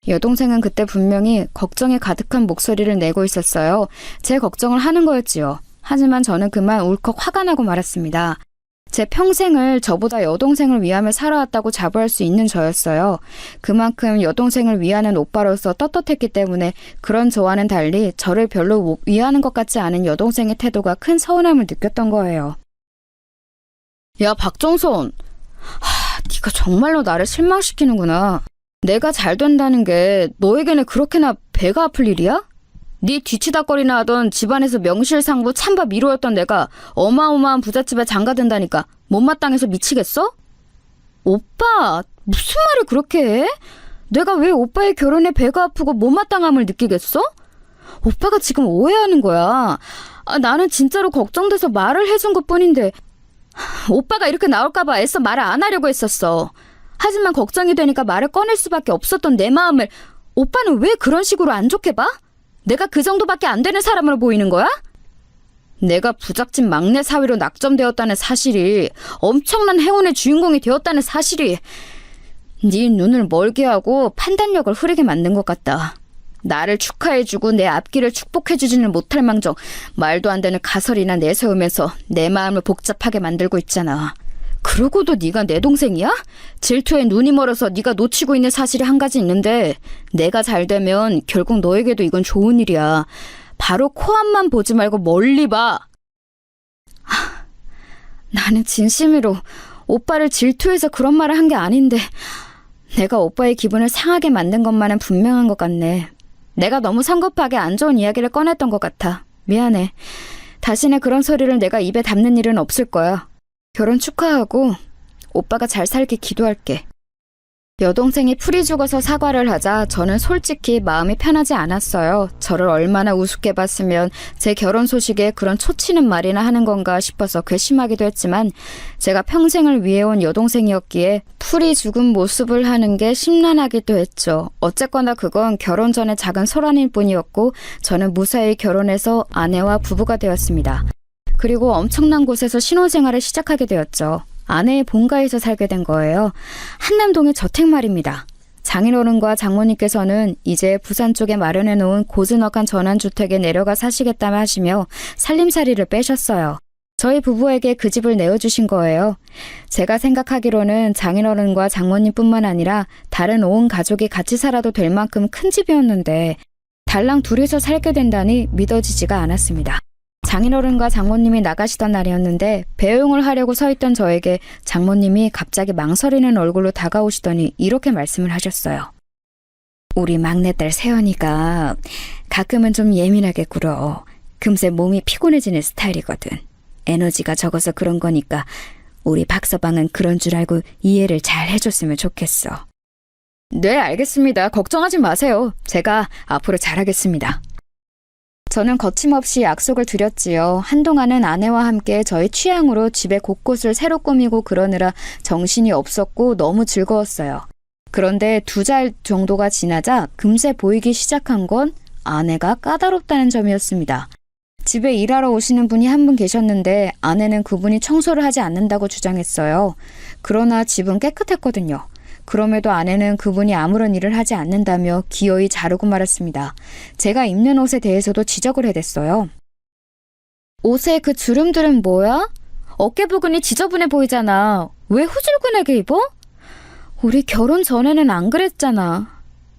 여동생은 그때 분명히 걱정이 가득한 목소리를 내고 있었어요. 제 걱정을 하는 거였지요. 하지만 저는 그만 울컥 화가 나고 말았습니다. 제 평생을 저보다 여동생을 위하며 살아왔다고 자부할 수 있는 저였어요. 그만큼 여동생을 위하는 오빠로서 떳떳했기 때문에 그런 저와는 달리 저를 별로 위하는 것 같지 않은 여동생의 태도가 큰 서운함을 느꼈던 거예요. 야, 박정선. 네가 정말로 나를 실망시키는구나. 내가 잘 된다는 게 너에게는 그렇게나 배가 아플 일이야? 네 뒤치다거리나 하던 집안에서 명실상부 찬밥 1호였던 내가 어마어마한 부잣집에 장가든다니까 못마땅해서 미치겠어? 오빠, 무슨 말을 그렇게 해? 내가 왜 오빠의 결혼에 배가 아프고 못마땅함을 느끼겠어? 오빠가 지금 오해하는 거야. 나는 진짜로 걱정돼서 말을 해준 것뿐인데 오빠가 이렇게 나올까봐 애써 말을 안 하려고 했었어. 하지만 걱정이 되니까 말을 꺼낼 수밖에 없었던 내 마음을 오빠는 왜 그런 식으로 안 좋게 봐? 내가 그 정도밖에 안 되는 사람으로 보이는 거야? 내가 부잣집 막내 사위로 낙점되었다는 사실이, 엄청난 행운의 주인공이 되었다는 사실이 네 눈을 멀게 하고 판단력을 흐리게 만든 것 같다. 나를 축하해주고 내 앞길을 축복해주지는 못할 망정 말도 안 되는 가설이나 내세우면서 내 마음을 복잡하게 만들고 있잖아. 그러고도 네가 내 동생이야? 질투에 눈이 멀어서 네가 놓치고 있는 사실이 한 가지 있는데 내가 잘 되면 결국 너에게도 이건 좋은 일이야. 바로 코앞만 보지 말고 멀리 봐. 나는 진심으로 오빠를 질투해서 그런 말을 한 게 아닌데 내가 오빠의 기분을 상하게 만든 것만은 분명한 것 같네. 내가 너무 성급하게 안 좋은 이야기를 꺼냈던 것 같아. 미안해. 다시는 그런 소리를 내가 입에 담는 일은 없을 거야. 결혼 축하하고 오빠가 잘 살게 기도할게. 여동생이 풀이 죽어서 사과를 하자 저는 솔직히 마음이 편하지 않았어요. 저를 얼마나 우습게 봤으면 제 결혼 소식에 그런 초치는 말이나 하는 건가 싶어서 괘씸하기도 했지만 제가 평생을 위해온 여동생이었기에 풀이 죽은 모습을 하는 게 심란하기도 했죠. 어쨌거나 그건 결혼 전에 작은 소란일 뿐이었고 저는 무사히 결혼해서 아내와 부부가 되었습니다. 그리고 엄청난 곳에서 신혼생활을 시작하게 되었죠. 아내의 본가에서 살게 된 거예요. 한남동의 저택 말입니다. 장인어른과 장모님께서는 이제 부산 쪽에 마련해 놓은 고즈넉한 전환주택에 내려가 사시겠다며 하시며 살림살이를 빼셨어요. 저희 부부에게 그 집을 내어주신 거예요. 제가 생각하기로는 장인어른과 장모님뿐만 아니라 다른 온 가족이 같이 살아도 될 만큼 큰 집이었는데 달랑 둘이서 살게 된다니 믿어지지가 않았습니다. 장인어른과 장모님이 나가시던 날이었는데 배웅을 하려고 서 있던 저에게 장모님이 갑자기 망설이는 얼굴로 다가오시더니 이렇게 말씀을 하셨어요. 우리 막내딸 세연이가 가끔은 좀 예민하게 굴어. 금세 몸이 피곤해지는 스타일이거든. 에너지가 적어서 그런 거니까 우리 박서방은 그런 줄 알고 이해를 잘 해줬으면 좋겠어. 네, 알겠습니다. 걱정하지 마세요. 제가 앞으로 잘하겠습니다. 저는 거침없이 약속을 드렸지요. 한동안은 아내와 함께 저희 취향으로 집의 곳곳을 새로 꾸미고 그러느라 정신이 없었고 너무 즐거웠어요. 그런데 2달 정도가 지나자 금세 보이기 시작한 건 아내가 까다롭다는 점이었습니다. 집에 일하러 오시는 분이 한 분 계셨는데 아내는 그분이 청소를 하지 않는다고 주장했어요. 그러나 집은 깨끗했거든요. 그럼에도 아내는 그분이 아무런 일을 하지 않는다며 기어이 자르고 말았습니다. 제가 입는 옷에 대해서도 지적을 해댔어요. 옷에 그 주름들은 뭐야? 어깨 부분이 지저분해 보이잖아. 왜 후줄근하게 입어? 우리 결혼 전에는 안 그랬잖아.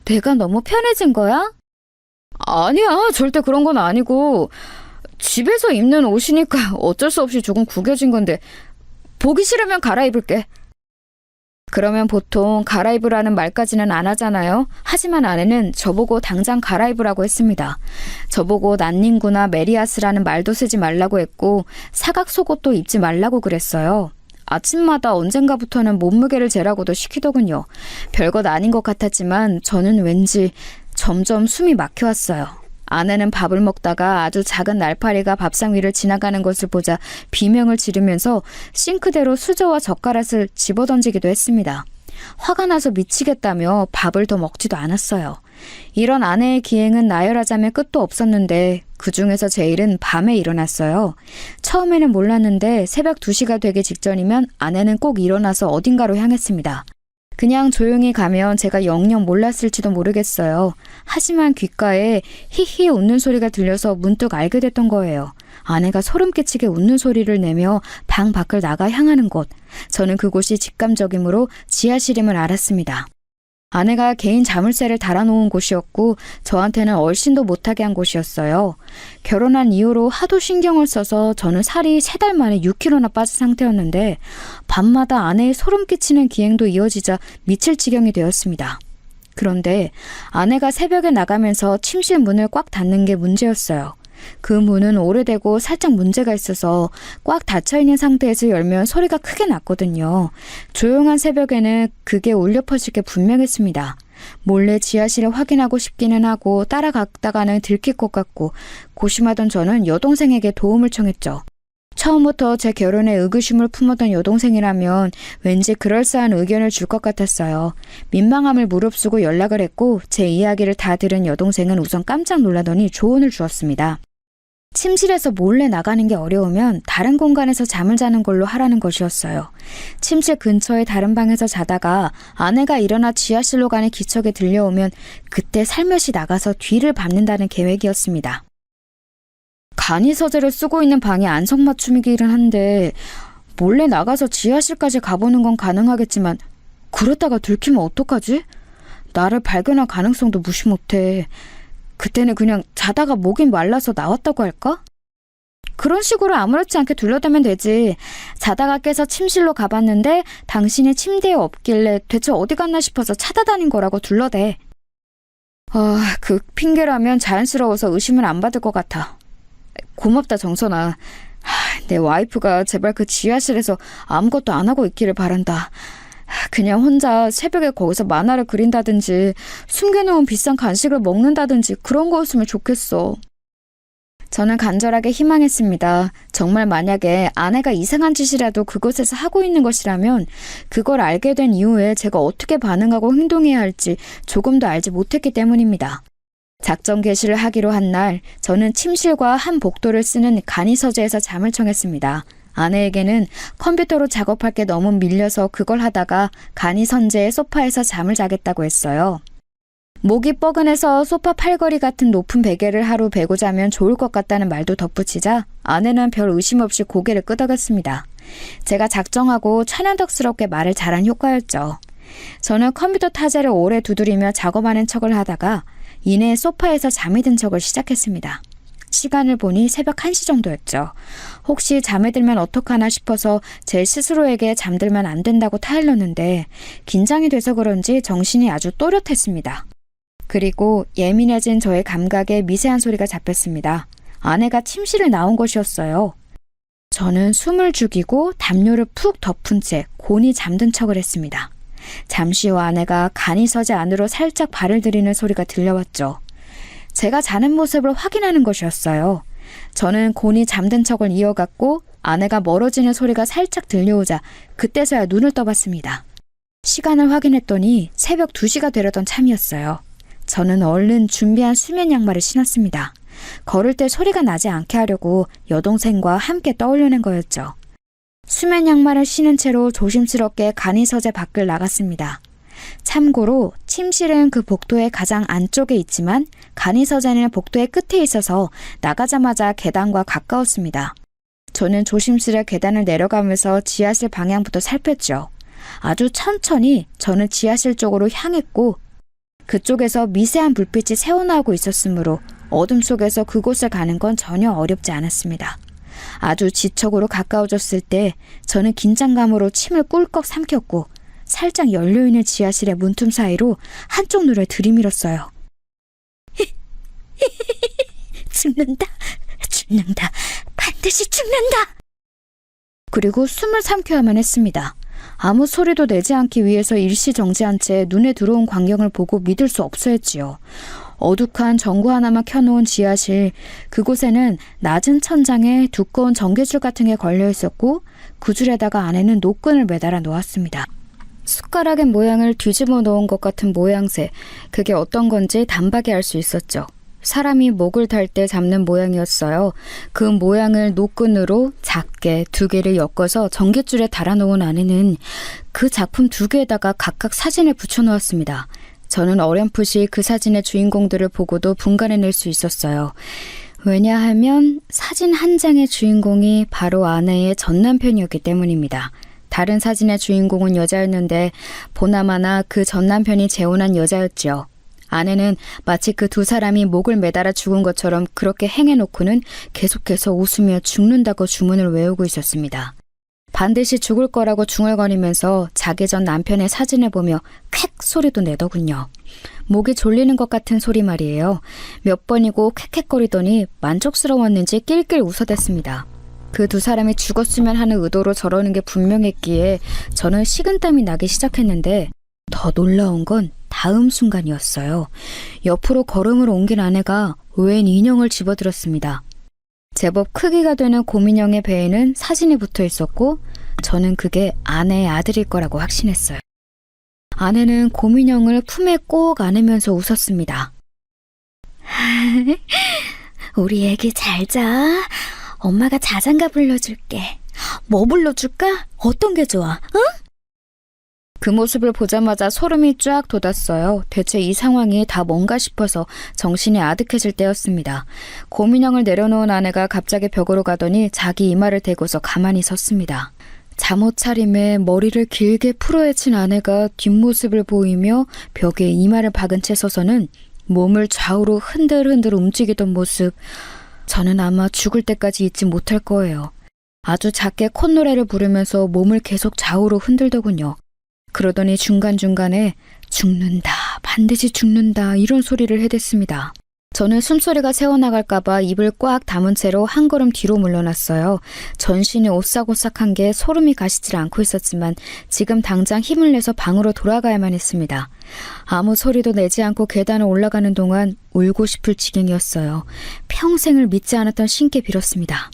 내가 너무 편해진 거야? 아니야, 절대 그런 건 아니고 집에서 입는 옷이니까 어쩔 수 없이 조금 구겨진 건데 보기 싫으면 갈아입을게. 그러면 보통 갈아입으라는 말까지는 안 하잖아요. 하지만 아내는 저보고 당장 갈아입으라고 했습니다. 저보고 난닝구나 메리아스라는 말도 쓰지 말라고 했고 사각 속옷도 입지 말라고 그랬어요. 아침마다 언젠가부터는 몸무게를 재라고도 시키더군요. 별것 아닌 것 같았지만 저는 왠지 점점 숨이 막혀왔어요. 아내는 밥을 먹다가 아주 작은 날파리가 밥상 위를 지나가는 것을 보자 비명을 지르면서 싱크대로 수저와 젓가락을 집어던지기도 했습니다. 화가 나서 미치겠다며 밥을 더 먹지도 않았어요. 이런 아내의 기행은 나열하자면 끝도 없었는데 그 중에서 제일은 밤에 일어났어요. 처음에는 몰랐는데 새벽 2시가 되기 직전이면 아내는 꼭 일어나서 어딘가로 향했습니다. 그냥 조용히 가면 제가 영영 몰랐을지도 모르겠어요. 하지만 귓가에 히히 웃는 소리가 들려서 문득 알게 됐던 거예요. 아내가 소름 끼치게 웃는 소리를 내며 방 밖을 나가 향하는 곳. 저는 그곳이 직감적이므로 지하실임을 알았습니다. 아내가 개인 자물쇠를 달아놓은 곳이었고 저한테는 얼씬도 못하게 한 곳이었어요. 결혼한 이후로 하도 신경을 써서 저는 살이 3달 만에 6kg나 빠진 상태였는데 밤마다 아내의 소름 끼치는 기행도 이어지자 미칠 지경이 되었습니다. 그런데 아내가 새벽에 나가면서 침실 문을 꽉 닫는 게 문제였어요. 그 문은 오래되고 살짝 문제가 있어서 꽉 닫혀있는 상태에서 열면 소리가 크게 났거든요. 조용한 새벽에는 그게 울려 퍼질 게 분명했습니다. 몰래 지하실을 확인하고 싶기는 하고 따라갔다가는 들킬 것 같고 고심하던 저는 여동생에게 도움을 청했죠. 처음부터 제 결혼에 의구심을 품었던 여동생이라면 왠지 그럴싸한 의견을 줄 것 같았어요. 민망함을 무릅쓰고 연락을 했고 제 이야기를 다 들은 여동생은 우선 깜짝 놀라더니 조언을 주었습니다. 침실에서 몰래 나가는 게 어려우면 다른 공간에서 잠을 자는 걸로 하라는 것이었어요. 침실 근처의 다른 방에서 자다가 아내가 일어나 지하실로 가는 기척이 들려오면 그때 살며시 나가서 뒤를 밟는다는 계획이었습니다. 간이서재를 쓰고 있는 방이 안성맞춤이기는 한데 몰래 나가서 지하실까지 가보는 건 가능하겠지만 그러다가 들키면 어떡하지? 나를 발견할 가능성도 무시 못해. 그때는 그냥 자다가 목이 말라서 나왔다고 할까? 그런 식으로 아무렇지 않게 둘러대면 되지. 자다가 깨서 침실로 가봤는데 당신이 침대에 없길래 대체 어디 갔나 싶어서 찾아다닌 거라고 둘러대. 그 핑계라면 자연스러워서 의심을 안 받을 것 같아. 고맙다 정선아. 내 와이프가 제발 그 지하실에서 아무것도 안 하고 있기를 바란다. 그냥 혼자 새벽에 거기서 만화를 그린다든지 숨겨놓은 비싼 간식을 먹는다든지 그런 거였으면 좋겠어. 저는 간절하게 희망했습니다. 정말 만약에 아내가 이상한 짓이라도 그곳에서 하고 있는 것이라면 그걸 알게 된 이후에 제가 어떻게 반응하고 행동해야 할지 조금도 알지 못했기 때문입니다. 작전 개시를 하기로 한 날 저는 침실과 한 복도를 쓰는 간이서재에서 잠을 청했습니다. 아내에게는 컴퓨터로 작업할 게 너무 밀려서 그걸 하다가 간이선재의 소파에서 잠을 자겠다고 했어요. 목이 뻐근해서 소파 팔걸이 같은 높은 베개를 하루 베고 자면 좋을 것 같다는 말도 덧붙이자 아내는 별 의심 없이 고개를 끄덕였습니다. 제가 작정하고 천연덕스럽게 말을 잘한 효과였죠. 저는 컴퓨터 타자를 오래 두드리며 작업하는 척을 하다가 이내 소파에서 잠이 든 척을 시작했습니다. 시간을 보니 새벽 1시 정도였죠. 혹시 잠에 들면 어떡하나 싶어서 제 스스로에게 잠들면 안 된다고 타일렀는데 긴장이 돼서 그런지 정신이 아주 또렷했습니다. 그리고 예민해진 저의 감각에 미세한 소리가 잡혔습니다. 아내가 침실을 나온 것이었어요. 저는 숨을 죽이고 담요를 푹 덮은 채 곤히 잠든 척을 했습니다. 잠시 후 아내가 간이서재 안으로 살짝 발을 들이는 소리가 들려왔죠. 제가 자는 모습을 확인하는 것이었어요. 저는 곤히 잠든 척을 이어갔고 아내가 멀어지는 소리가 살짝 들려오자 그때서야 눈을 떠봤습니다. 시간을 확인했더니 새벽 2시가 되려던 참이었어요. 저는 얼른 준비한 수면 양말을 신었습니다. 걸을 때 소리가 나지 않게 하려고 여동생과 함께 떠올려낸 거였죠. 수면 양말을 신은 채로 조심스럽게 간이서재 밖을 나갔습니다. 참고로 침실은 그 복도의 가장 안쪽에 있지만 간이서재는 복도의 끝에 있어서 나가자마자 계단과 가까웠습니다. 저는 조심스레 계단을 내려가면서 지하실 방향부터 살폈죠. 아주 천천히 저는 지하실 쪽으로 향했고 그쪽에서 미세한 불빛이 새어나오고 있었으므로 어둠 속에서 그곳을 가는 건 전혀 어렵지 않았습니다. 아주 지척으로 가까워졌을 때 저는 긴장감으로 침을 꿀꺽 삼켰고 살짝 열려있는 지하실의 문틈 사이로 한쪽 눈을 들이밀었어요. 죽는다. 반드시 죽는다. 그리고 숨을 삼켜야만 했습니다. 아무 소리도 내지 않기 위해서 일시정지한 채 눈에 들어온 광경을 보고 믿을 수 없어 했지요. 어둑한 전구 하나만 켜놓은 지하실, 그곳에는 낮은 천장에 두꺼운 전기줄 같은 게 걸려 있었고 그 줄에다가 안에는 노끈을 매달아 놓았습니다. 숟가락의 모양을 뒤집어 놓은 것 같은 모양새, 그게 어떤 건지 단박에 알 수 있었죠. 사람이 목을 탈 때 잡는 모양이었어요. 그 모양을 노끈으로 작게 2개를 엮어서 전깃줄에 달아놓은 안에는 그 작품 2개에다가 각각 사진을 붙여놓았습니다. 저는 어렴풋이 그 사진의 주인공들을 보고도 분간해낼 수 있었어요. 왜냐하면 사진 한 장의 주인공이 바로 아내의 전남편이었기 때문입니다. 다른 사진의 주인공은 여자였는데 보나마나 그 전남편이 재혼한 여자였지요. 아내는 마치 그 2 사람이 목을 매달아 죽은 것처럼 그렇게 행해놓고는 계속해서 웃으며 죽는다고 주문을 외우고 있었습니다. 반드시 죽을 거라고 중얼거리면서 자기 전 남편의 사진을 보며 퀉 소리도 내더군요. 목이 졸리는 것 같은 소리 말이에요. 몇 번이고 퀉퀉거리더니 만족스러웠는지 낄낄 웃어댔습니다. 그 2 사람이 죽었으면 하는 의도로 저러는 게 분명했기에 저는 식은땀이 나기 시작했는데 더 놀라운 건 다음 순간이었어요. 옆으로 걸음을 옮긴 아내가 웬 인형을 집어들었습니다. 제법 크기가 되는 곰인형의 배에는 사진이 붙어 있었고 저는 그게 아내의 아들일 거라고 확신했어요. 아내는 곰인형을 품에 꼭 안으면서 웃었습니다. 우리 애기 잘 자. 엄마가 자장가 불러줄게. 뭐 불러줄까? 어떤 게 좋아? 응? 그 모습을 보자마자 소름이 쫙 돋았어요. 대체 이 상황이 다 뭔가 싶어서 정신이 아득해질 때였습니다. 곰인형을 내려놓은 아내가 갑자기 벽으로 가더니 자기 이마를 대고서 가만히 섰습니다. 잠옷 차림에 머리를 길게 풀어헤친 아내가 뒷모습을 보이며 벽에 이마를 박은 채 서서는 몸을 좌우로 흔들흔들 움직이던 모습, 저는 아마 죽을 때까지 잊지 못할 거예요. 아주 작게 콧노래를 부르면서 몸을 계속 좌우로 흔들더군요. 그러더니 중간중간에 죽는다, 반드시 죽는다 이런 소리를 해댔습니다. 저는 숨소리가 새어나갈까봐 입을 꽉 다문 채로 한 걸음 뒤로 물러났어요. 전신이 오싹오싹한 게 소름이 가시질 않고 있었지만 지금 당장 힘을 내서 방으로 돌아가야만 했습니다. 아무 소리도 내지 않고 계단을 올라가는 동안 울고 싶을 지경이었어요. 평생을 믿지 않았던 신께 빌었습니다.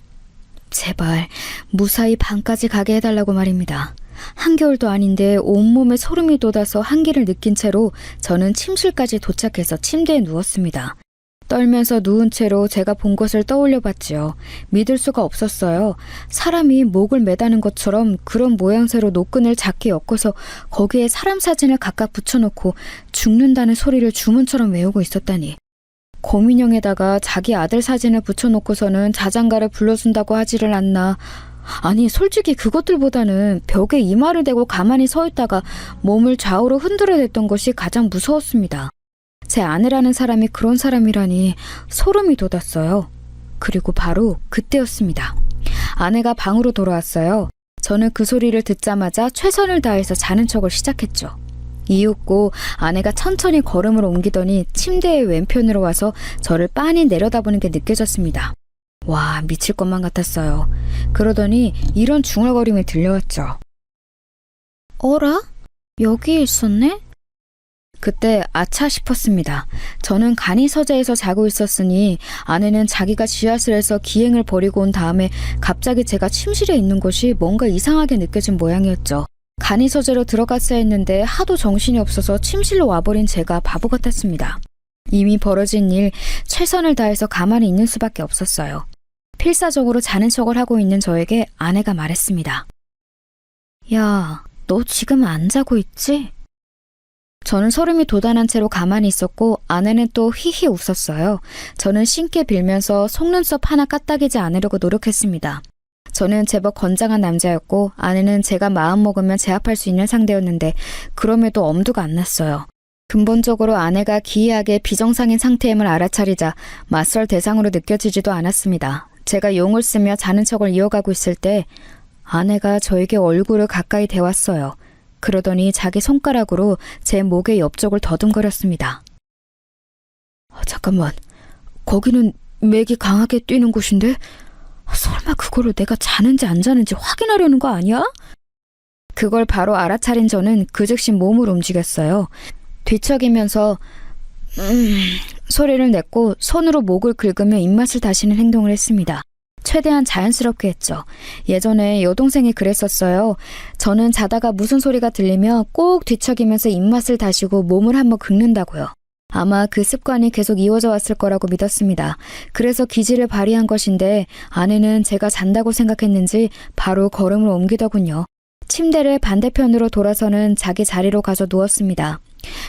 제발 무사히 방까지 가게 해달라고 말입니다. 한겨울도 아닌데 온몸에 소름이 돋아서 한기를 느낀 채로 저는 침실까지 도착해서 침대에 누웠습니다. 떨면서 누운 채로 제가 본 것을 떠올려 봤지요. 믿을 수가 없었어요. 사람이 목을 매다는 것처럼 그런 모양새로 노끈을 작게 엮어서 거기에 사람 사진을 각각 붙여놓고 죽는다는 소리를 주문처럼 외우고 있었다니. 곰인형에다가 자기 아들 사진을 붙여놓고서는 자장가를 불러준다고 하지를 않나. 아니 솔직히 그것들보다는 벽에 이마를 대고 가만히 서 있다가 몸을 좌우로 흔들어댔던 것이 가장 무서웠습니다. 제 아내라는 사람이 그런 사람이라니 소름이 돋았어요. 그리고 바로 그때였습니다. 아내가 방으로 돌아왔어요. 저는 그 소리를 듣자마자 최선을 다해서 자는 척을 시작했죠. 이윽고 아내가 천천히 걸음을 옮기더니 침대의 왼편으로 와서 저를 빤히 내려다보는 게 느껴졌습니다. 와, 미칠 것만 같았어요. 그러더니 이런 중얼거림이 들려왔죠. 어라? 여기에 있었네? 그때 아차 싶었습니다. 저는 간이 서재에서 자고 있었으니 아내는 자기가 지하실에서 기행을 벌이고 온 다음에 갑자기 제가 침실에 있는 것이 뭔가 이상하게 느껴진 모양이었죠. 간이 서재로 들어갔어야 했는데 하도 정신이 없어서 침실로 와버린 제가 바보 같았습니다. 이미 벌어진 일, 최선을 다해서 가만히 있는 수밖에 없었어요. 필사적으로 자는 척을 하고 있는 저에게 아내가 말했습니다. 야, 너 지금 안 자고 있지? 저는 소름이 돋아난 채로 가만히 있었고 아내는 또 히히 웃었어요. 저는 신께 빌면서 속눈썹 하나 까딱이지 않으려고 노력했습니다. 저는 제법 건장한 남자였고 아내는 제가 마음먹으면 제압할 수 있는 상대였는데 그럼에도 엄두가 안 났어요. 근본적으로 아내가 기이하게 비정상인 상태임을 알아차리자 맞설 대상으로 느껴지지도 않았습니다. 제가 용을 쓰며 자는 척을 이어가고 있을 때 아내가 저에게 얼굴을 가까이 대왔어요. 그러더니 자기 손가락으로 제 목의 옆쪽을 더듬거렸습니다. 잠깐만, 거기는 맥이 강하게 뛰는 곳인데 설마 그걸로 내가 자는지 안 자는지 확인하려는 거 아니야? 그걸 바로 알아차린 저는 그 즉시 몸을 움직였어요. 뒤척이면서 소리를 냈고 손으로 목을 긁으며 입맛을 다시는 행동을 했습니다. 최대한 자연스럽게 했죠. 예전에 여동생이 그랬었어요. 저는 자다가 무슨 소리가 들리며 꼭 뒤척이면서 입맛을 다시고 몸을 한번 긁는다고요. 아마 그 습관이 계속 이어져 왔을 거라고 믿었습니다. 그래서 기지를 발휘한 것인데 아내는 제가 잔다고 생각했는지 바로 걸음을 옮기더군요. 침대를 반대편으로 돌아서는 자기 자리로 가서 누웠습니다.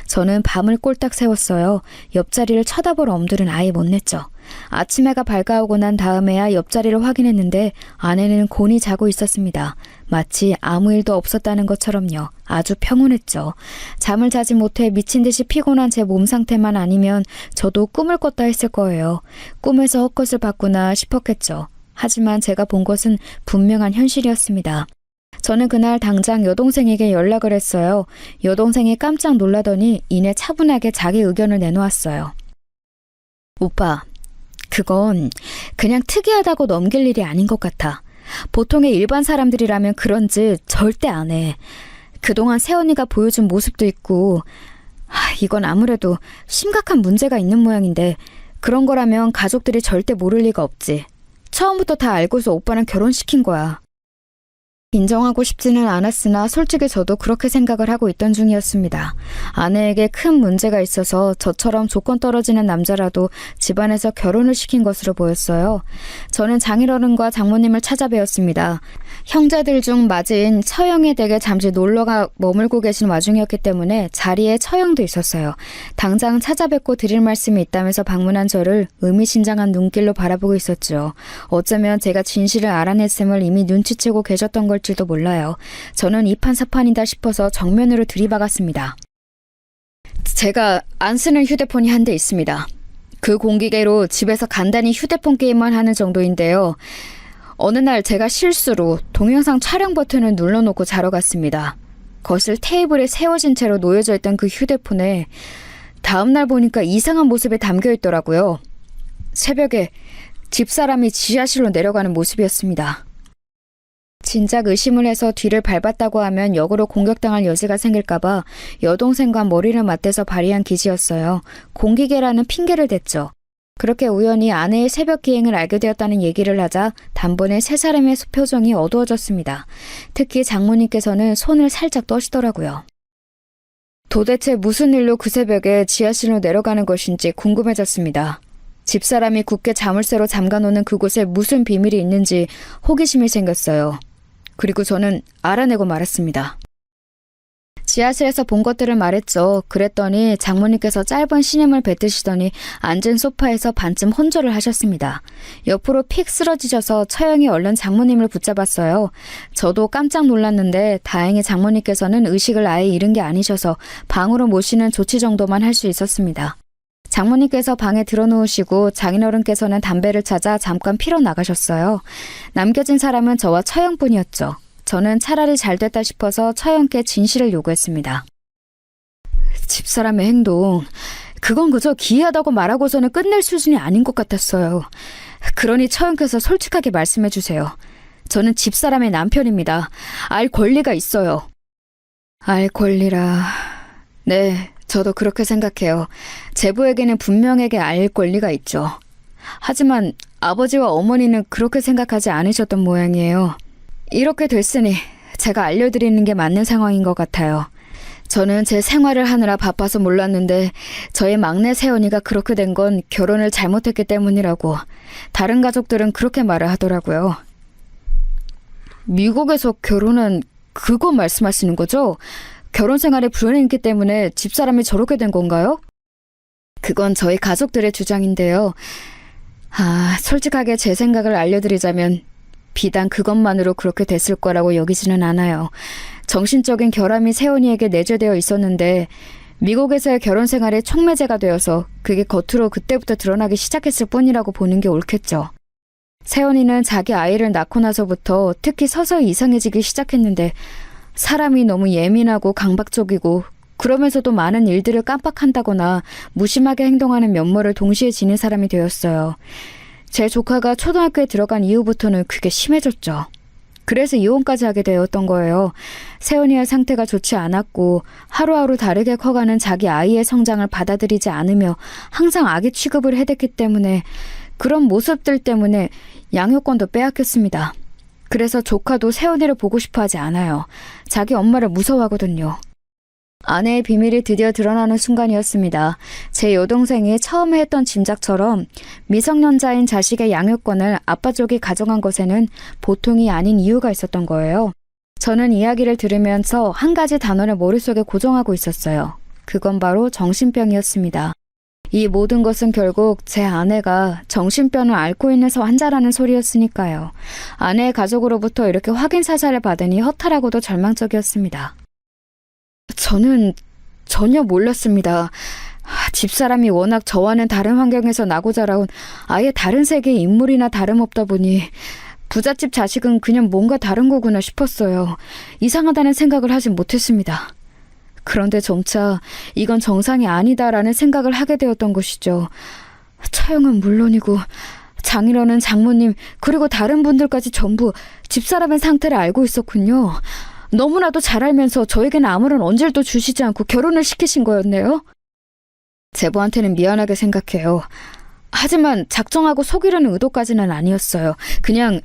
저는 밤을 꼴딱 새웠어요. 옆자리를 쳐다볼 엄두는 아예 못 냈죠. 아침 해가 밝아오고 난 다음에야 옆자리를 확인했는데 아내는 곤히 자고 있었습니다. 마치 아무 일도 없었다는 것처럼요. 아주 평온했죠. 잠을 자지 못해 미친 듯이 피곤한 제 몸 상태만 아니면 저도 꿈을 꿨다 했을 거예요. 꿈에서 헛것을 봤구나 싶었겠죠. 하지만 제가 본 것은 분명한 현실이었습니다. 저는 그날 당장 여동생에게 연락을 했어요. 여동생이 깜짝 놀라더니 이내 차분하게 자기 의견을 내놓았어요. 오빠, 그건 그냥 특이하다고 넘길 일이 아닌 것 같아. 보통의 일반 사람들이라면 그런 짓 절대 안 해. 그동안 새언니가 보여준 모습도 있고 이건 아무래도 심각한 문제가 있는 모양인데 그런 거라면 가족들이 절대 모를 리가 없지. 처음부터 다 알고서 오빠랑 결혼시킨 거야. 인정하고 싶지는 않았으나 솔직히 저도 그렇게 생각을 하고 있던 중이었습니다. 아내에게 큰 문제가 있어서 저처럼 조건 떨어지는 남자라도 집안에서 결혼을 시킨 것으로 보였어요. 저는 장인어른과 장모님을 찾아뵈었습니다. 형제들 중 맞이인 처형의 댁에 잠시 놀러가 머물고 계신 와중이었기 때문에 자리에 처형도 있었어요. 당장 찾아뵙고 드릴 말씀이 있다면서 방문한 저를 의미심장한 눈길로 바라보고 있었죠. 어쩌면 제가 진실을 알아냈음을 이미 눈치채고 계셨던 걸지도 몰라요. 저는 이판사판이다 싶어서 정면으로 들이박았습니다. 제가 안 쓰는 휴대폰이 한 대 있습니다. 그 공기계로 집에서 간단히 휴대폰 게임만 하는 정도인데요. 어느 날 제가 실수로 동영상 촬영 버튼을 눌러놓고 자러 갔습니다. 거실 테이블에 세워진 채로 놓여져 있던 그 휴대폰에 다음날 보니까 이상한 모습이 담겨 있더라고요. 새벽에 집사람이 지하실로 내려가는 모습이었습니다. 진작 의심을 해서 뒤를 밟았다고 하면 역으로 공격당할 여지가 생길까봐 여동생과 머리를 맞대서 발휘한 기지였어요. 공기계라는 핑계를 댔죠. 그렇게 우연히 아내의 새벽 기행을 알게 되었다는 얘기를 하자 단번에 세 사람의 표정이 어두워졌습니다. 특히 장모님께서는 손을 살짝 떠시더라고요. 도대체 무슨 일로 그 새벽에 지하실로 내려가는 것인지 궁금해졌습니다. 집사람이 굳게 자물쇠로 잠가놓는 그곳에 무슨 비밀이 있는지 호기심이 생겼어요. 그리고 저는 알아내고 말았습니다. 지하실에서 본 것들을 말했죠. 그랬더니 장모님께서 짧은 신음을 뱉으시더니 앉은 소파에서 반쯤 혼절을 하셨습니다. 옆으로 픽 쓰러지셔서 처형이 얼른 장모님을 붙잡았어요. 저도 깜짝 놀랐는데 다행히 장모님께서는 의식을 아예 잃은 게 아니셔서 방으로 모시는 조치 정도만 할 수 있었습니다. 장모님께서 방에 들어놓으시고 장인어른께서는 담배를 찾아 잠깐 피러 나가셨어요. 남겨진 사람은 저와 처형뿐이었죠. 저는 차라리 잘 됐다 싶어서 처형께 진실을 요구했습니다. 집사람의 행동, 그건 그저 기이하다고 말하고서는 끝낼 수준이 아닌 것 같았어요. 그러니 처형께서 솔직하게 말씀해 주세요. 저는 집사람의 남편입니다. 알 권리가 있어요. 알 권리라... 네, 저도 그렇게 생각해요. 제부에게는 분명하게 알 권리가 있죠. 하지만 아버지와 어머니는 그렇게 생각하지 않으셨던 모양이에요. 이렇게 됐으니 제가 알려드리는 게 맞는 상황인 것 같아요. 저는 제 생활을 하느라 바빠서 몰랐는데 저의 막내 새언니가 그렇게 된 건 결혼을 잘못했기 때문이라고 다른 가족들은 그렇게 말을 하더라고요. 미국에서 결혼한 그거 말씀하시는 거죠? 결혼 생활에 불행했기 때문에 집사람이 저렇게 된 건가요? 그건 저희 가족들의 주장인데요. 솔직하게 제 생각을 알려드리자면 비단 그것만으로 그렇게 됐을 거라고 여기지는 않아요. 정신적인 결함이 세연이에게 내재되어 있었는데 미국에서의 결혼 생활에 촉매제가 되어서 그게 겉으로 그때부터 드러나기 시작했을 뿐이라고 보는 게 옳겠죠. 세연이는 자기 아이를 낳고 나서부터 특히 서서히 이상해지기 시작했는데 사람이 너무 예민하고 강박적이고 그러면서도 많은 일들을 깜빡한다거나 무심하게 행동하는 면모를 동시에 지닌 사람이 되었어요. 제 조카가 초등학교에 들어간 이후부터는 그게 심해졌죠. 그래서 이혼까지 하게 되었던 거예요. 세연이의 상태가 좋지 않았고 하루하루 다르게 커가는 자기 아이의 성장을 받아들이지 않으며 항상 아기 취급을 해댔기 때문에 그런 모습들 때문에 양육권도 빼앗겼습니다. 그래서 조카도 세연이를 보고 싶어 하지 않아요. 자기 엄마를 무서워하거든요. 아내의 비밀이 드디어 드러나는 순간이었습니다. 제 여동생이 처음에 했던 짐작처럼 미성년자인 자식의 양육권을 아빠 쪽이 가져간 것에는 보통이 아닌 이유가 있었던 거예요. 저는 이야기를 들으면서 한 가지 단어를 머릿속에 고정하고 있었어요. 그건 바로 정신병이었습니다. 이 모든 것은 결국 제 아내가 정신병을 앓고 있는 환자라는 소리였으니까요. 아내의 가족으로부터 이렇게 확인 사살을 받으니 허탈하고도 절망적이었습니다. 저는 전혀 몰랐습니다. 집사람이 워낙 저와는 다른 환경에서 나고 자라온 아예 다른 세계의 인물이나 다름없다 보니 부잣집 자식은 그냥 뭔가 다른 거구나 싶었어요. 이상하다는 생각을 하진 못했습니다. 그런데 점차 이건 정상이 아니다라는 생각을 하게 되었던 것이죠. 처형은 물론이고 장인어른, 장모님 그리고 다른 분들까지 전부 집사람의 상태를 알고 있었군요. 너무나도 잘 알면서 저에게는 아무런 언질도 주시지 않고 결혼을 시키신 거였네요. 제보한테는 미안하게 생각해요. 하지만 작정하고 속이려는 의도까지는 아니었어요. 그냥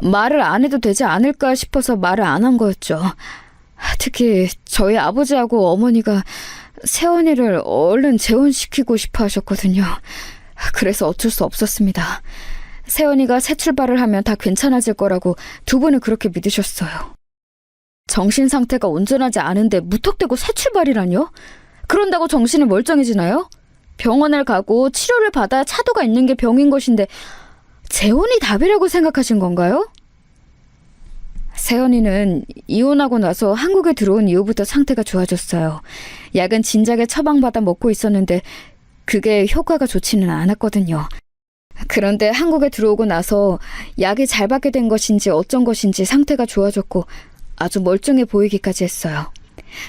말을 안 해도 되지 않을까 싶어서 말을 안 한 거였죠. 특히 저희 아버지하고 어머니가 세연이를 얼른 재혼시키고 싶어 하셨거든요. 그래서 어쩔 수 없었습니다. 세연이가 새 출발을 하면 다 괜찮아질 거라고 두 분은 그렇게 믿으셨어요. 정신 상태가 온전하지 않은데 무턱대고 새 출발이라뇨? 그런다고 정신이 멀쩡해지나요? 병원을 가고 치료를 받아야 차도가 있는 게 병인 것인데 재혼이 답이라고 생각하신 건가요? 세연이는 이혼하고 나서 한국에 들어온 이후부터 상태가 좋아졌어요. 약은 진작에 처방받아 먹고 있었는데 그게 효과가 좋지는 않았거든요. 그런데 한국에 들어오고 나서 약이 잘 받게 된 것인지 어쩐 것인지 상태가 좋아졌고 아주 멀쩡해 보이기까지 했어요.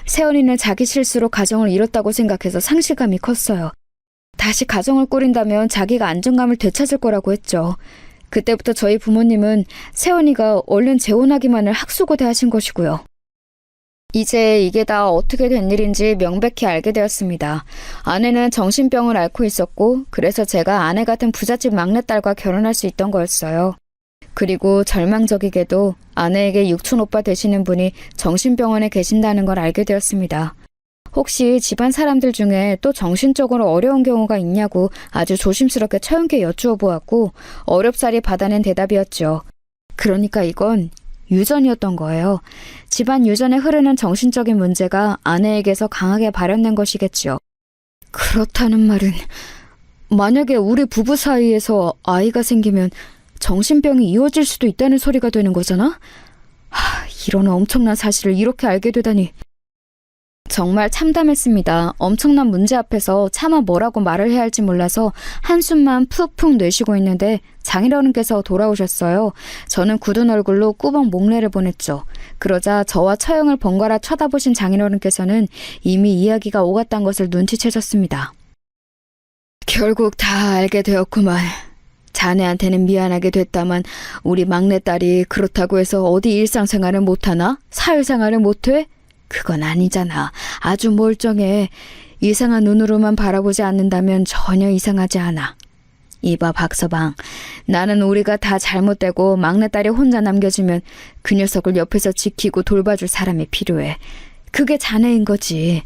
세연이는 자기 실수로 가정을 잃었다고 생각해서 상실감이 컸어요. 다시 가정을 꾸린다면 자기가 안정감을 되찾을 거라고 했죠. 그때부터 저희 부모님은 세연이가 얼른 재혼하기만을 학수고대하신 것이고요. 이제 이게 다 어떻게 된 일인지 명백히 알게 되었습니다. 아내는 정신병을 앓고 있었고 그래서 제가 아내 같은 부잣집 막내딸과 결혼할 수 있던 거였어요. 그리고 절망적이게도 아내에게 육촌 오빠 되시는 분이 정신병원에 계신다는 걸 알게 되었습니다. 혹시 집안 사람들 중에 또 정신적으로 어려운 경우가 있냐고 아주 조심스럽게 처음께 여쭈어 보았고 어렵사리 받아낸 대답이었죠. 그러니까 이건 유전이었던 거예요. 집안 유전에 흐르는 정신적인 문제가 아내에게서 강하게 발현된 것이겠지요. 그렇다는 말은 만약에 우리 부부 사이에서 아이가 생기면 정신병이 이어질 수도 있다는 소리가 되는 거잖아? 이런 엄청난 사실을 이렇게 알게 되다니. 정말 참담했습니다. 엄청난 문제 앞에서 차마 뭐라고 말을 해야 할지 몰라서 한숨만 푹푹 내쉬고 있는데 장인어른께서 돌아오셨어요. 저는 굳은 얼굴로 꾸벅 목례를 보냈죠. 그러자 저와 처형을 번갈아 쳐다보신 장인어른께서는 이미 이야기가 오갔단 것을 눈치채셨습니다. 결국 다 알게 되었구만. 자네한테는 미안하게 됐다만 우리 막내딸이 그렇다고 해서 어디 일상생활을 못하나? 사회생활을 못해? 그건 아니잖아. 아주 멀쩡해. 이상한 눈으로만 바라보지 않는다면 전혀 이상하지 않아. 이봐 박서방, 나는 우리가 다 잘못되고 막내딸이 혼자 남겨지면 그 녀석을 옆에서 지키고 돌봐줄 사람이 필요해. 그게 자네인 거지.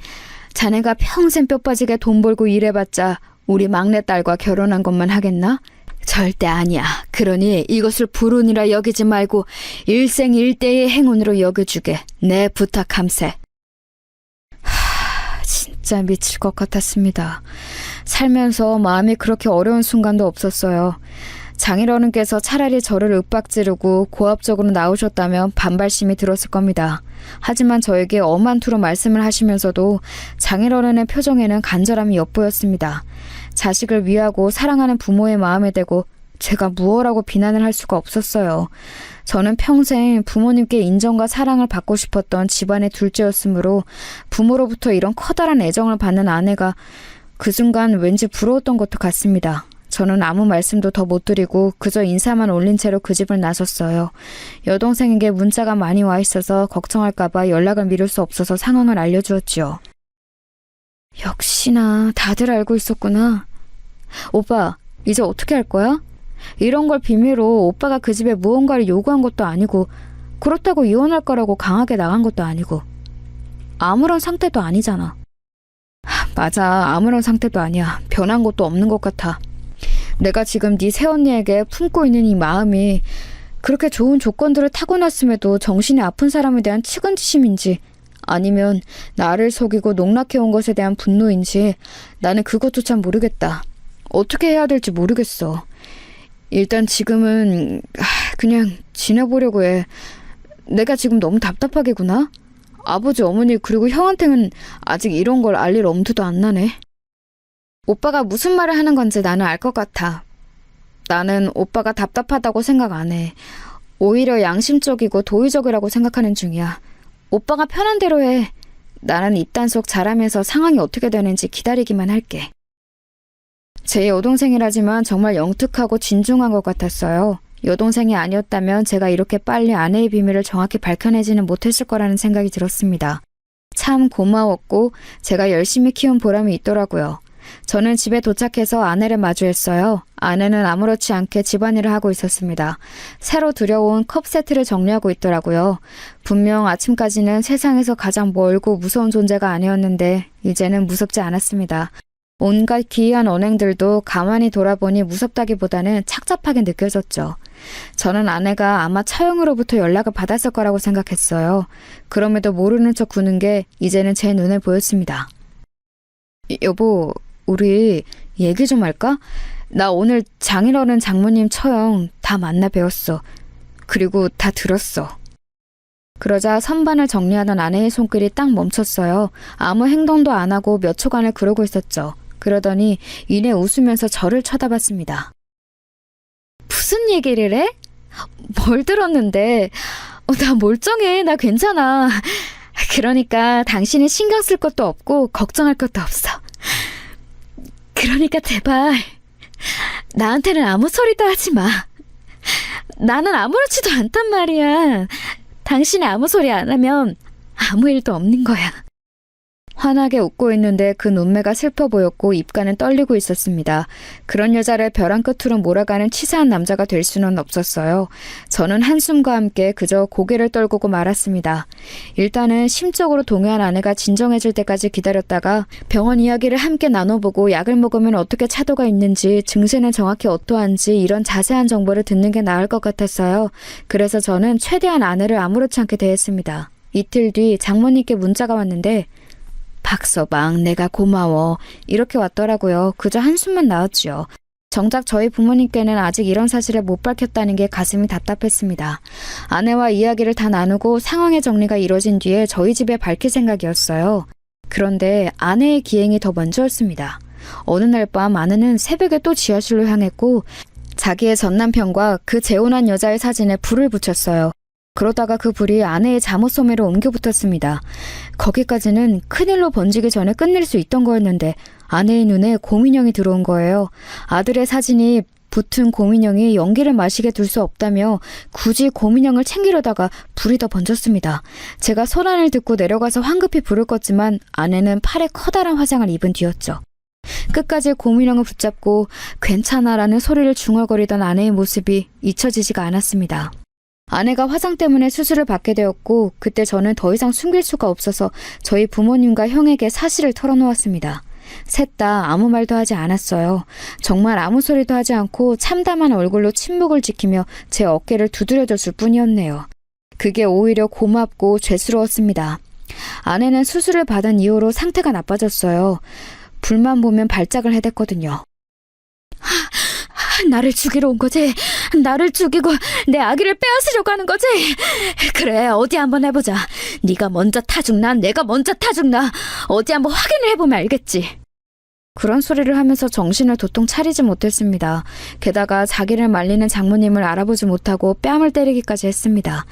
자네가 평생 뼈 빠지게 돈 벌고 일해봤자 우리 막내딸과 결혼한 것만 하겠나? 절대 아니야. 그러니 이것을 불운이라 여기지 말고 일생일대의 행운으로 여겨주게. 내 부탁함세. 진짜 미칠 것 같았습니다. 살면서 마음이 그렇게 어려운 순간도 없었어요. 장인어른께서 차라리 저를 윽박지르고 고압적으로 나오셨다면 반발심이 들었을 겁니다. 하지만 저에게 엄한 투로 말씀을 하시면서도 장인어른의 표정에는 간절함이 엿보였습니다. 자식을 위하고 사랑하는 부모의 마음에 대고 제가 무엇라고 비난을 할 수가 없었어요. 저는 평생 부모님께 인정과 사랑을 받고 싶었던 집안의 둘째였으므로 부모로부터 이런 커다란 애정을 받는 아내가 그 순간 왠지 부러웠던 것도 같습니다. 저는 아무 말씀도 더 못 드리고 그저 인사만 올린 채로 그 집을 나섰어요. 여동생에게 문자가 많이 와 있어서 걱정할까봐 연락을 미룰 수 없어서 상황을 알려주었지요. 역시나 다들 알고 있었구나. 오빠, 이제 어떻게 할 거야? 이런 걸 비밀로 오빠가 그 집에 무언가를 요구한 것도 아니고 그렇다고 이혼할 거라고 강하게 나간 것도 아니고 아무런 상태도 아니잖아. 맞아, 아무런 상태도 아니야. 변한 것도 없는 것 같아. 내가 지금 네 새언니에게 품고 있는 이 마음이 그렇게 좋은 조건들을 타고났음에도 정신이 아픈 사람에 대한 측은지심인지 아니면 나를 속이고 농락해온 것에 대한 분노인지 나는 그것조차 모르겠다. 어떻게 해야 될지 모르겠어. 일단 지금은 그냥 지내보려고 해. 내가 지금 너무 답답하게구나. 아버지, 어머니 그리고 형한테는 아직 이런 걸 알릴 엄두도 안 나네. 오빠가 무슨 말을 하는 건지 나는 알 것 같아. 나는 오빠가 답답하다고 생각 안 해. 오히려 양심적이고 도의적이라고 생각하는 중이야. 오빠가 편한 대로 해. 나는 입단속 잘하면서 상황이 어떻게 되는지 기다리기만 할게. 제 여동생이라지만 정말 영특하고 진중한 것 같았어요. 여동생이 아니었다면 제가 이렇게 빨리 아내의 비밀을 정확히 밝혀내지는 못했을 거라는 생각이 들었습니다. 참 고마웠고 제가 열심히 키운 보람이 있더라고요. 저는 집에 도착해서 아내를 마주했어요. 아내는 아무렇지 않게 집안일을 하고 있었습니다. 새로 들여온 컵 세트를 정리하고 있더라고요. 분명 아침까지는 세상에서 가장 멀고 무서운 존재가 아니었는데 이제는 무섭지 않았습니다. 온갖 기이한 언행들도 가만히 돌아보니 무섭다기보다는 착잡하게 느껴졌죠. 저는 아내가 아마 차영으로부터 연락을 받았을 거라고 생각했어요. 그럼에도 모르는 척 구는 게 이제는 제 눈에 보였습니다. 여보, 우리 얘기 좀 할까? 나 오늘 장인어른 장모님 처형 다 만나 뵈었어. 그리고 다 들었어. 그러자 선반을 정리하던 아내의 손길이 딱 멈췄어요. 아무 행동도 안 하고 몇 초간을 그러고 있었죠. 그러더니 이내 웃으면서 저를 쳐다봤습니다. 무슨 얘기를 해? 뭘 들었는데? 나 멀쩡해. 나 괜찮아. 그러니까 당신이 신경 쓸 것도 없고 걱정할 것도 없어. 그러니까 제발 나한테는 아무 소리도 하지 마. 나는 아무렇지도 않단 말이야. 당신이 아무 소리 안 하면 아무 일도 없는 거야. 환하게 웃고 있는데 그 눈매가 슬퍼 보였고 입가는 떨리고 있었습니다. 그런 여자를 벼랑 끝으로 몰아가는 치사한 남자가 될 수는 없었어요. 저는 한숨과 함께 그저 고개를 떨구고 말았습니다. 일단은 심적으로 동요한 아내가 진정해질 때까지 기다렸다가 병원 이야기를 함께 나눠보고 약을 먹으면 어떻게 차도가 있는지 증세는 정확히 어떠한지 이런 자세한 정보를 듣는 게 나을 것 같았어요. 그래서 저는 최대한 아내를 아무렇지 않게 대했습니다. 이틀 뒤 장모님께 문자가 왔는데 박서방, 내가 고마워. 이렇게 왔더라고요. 그저 한숨만 나왔지요. 정작 저희 부모님께는 아직 이런 사실을 못 밝혔다는 게 가슴이 답답했습니다. 아내와 이야기를 다 나누고 상황의 정리가 이뤄진 뒤에 저희 집에 밝힐 생각이었어요. 그런데 아내의 기행이 더 먼저였습니다. 어느 날 밤 아내는 새벽에 또 지하실로 향했고 자기의 전남편과 그 재혼한 여자의 사진에 불을 붙였어요. 그러다가 그 불이 아내의 잠옷 소매로 옮겨 붙었습니다. 거기까지는 큰일로 번지기 전에 끝낼 수 있던 거였는데 아내의 눈에 곰인형이 들어온 거예요. 아들의 사진이 붙은 곰인형이 연기를 마시게 둘 수 없다며 굳이 곰인형을 챙기려다가 불이 더 번졌습니다. 제가 소란을 듣고 내려가서 황급히 불을 껐지만 아내는 팔에 커다란 화상을 입은 뒤였죠. 끝까지 곰인형을 붙잡고 괜찮아라는 소리를 중얼거리던 아내의 모습이 잊혀지지가 않았습니다. 아내가 화상 때문에 수술을 받게 되었고 그때 저는 더 이상 숨길 수가 없어서 저희 부모님과 형에게 사실을 털어놓았습니다. 셋 다 아무 말도 하지 않았어요. 정말 아무 소리도 하지 않고 참담한 얼굴로 침묵을 지키며 제 어깨를 두드려줬을 뿐이었네요. 그게 오히려 고맙고 죄스러웠습니다. 아내는 수술을 받은 이후로 상태가 나빠졌어요. 불만 보면 발작을 해댔거든요. 나를 죽이러 온 거지. 나를 죽이고 내 아기를 빼앗으려고 하는 거지. 그래, 어디 한번 해보자. 네가 먼저 타 죽나 내가 먼저 타 죽나 어디 한번 확인을 해보면 알겠지. 그런 소리를 하면서 정신을 도통 차리지 못했습니다. 게다가 자기를 말리는 장모님을 알아보지 못하고 뺨을 때리기까지 했습니다.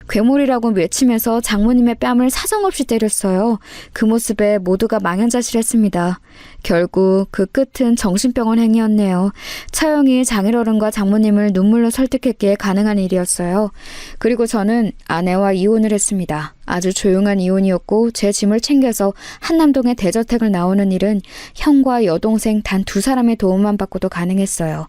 괴물이라고 외치면서 장모님의 뺨을 사정없이 때렸어요. 그 모습에 모두가 망연자실했습니다. 결국 그 끝은 정신병원 행위였네요. 처형이 장인어른과 장모님을 눈물로 설득했기에 가능한 일이었어요. 그리고 저는 아내와 이혼을 했습니다. 아주 조용한 이혼이었고 제 짐을 챙겨서 한남동의 대저택을 나오는 일은 형과 여동생 단 2사람의 도움만 받고도 가능했어요.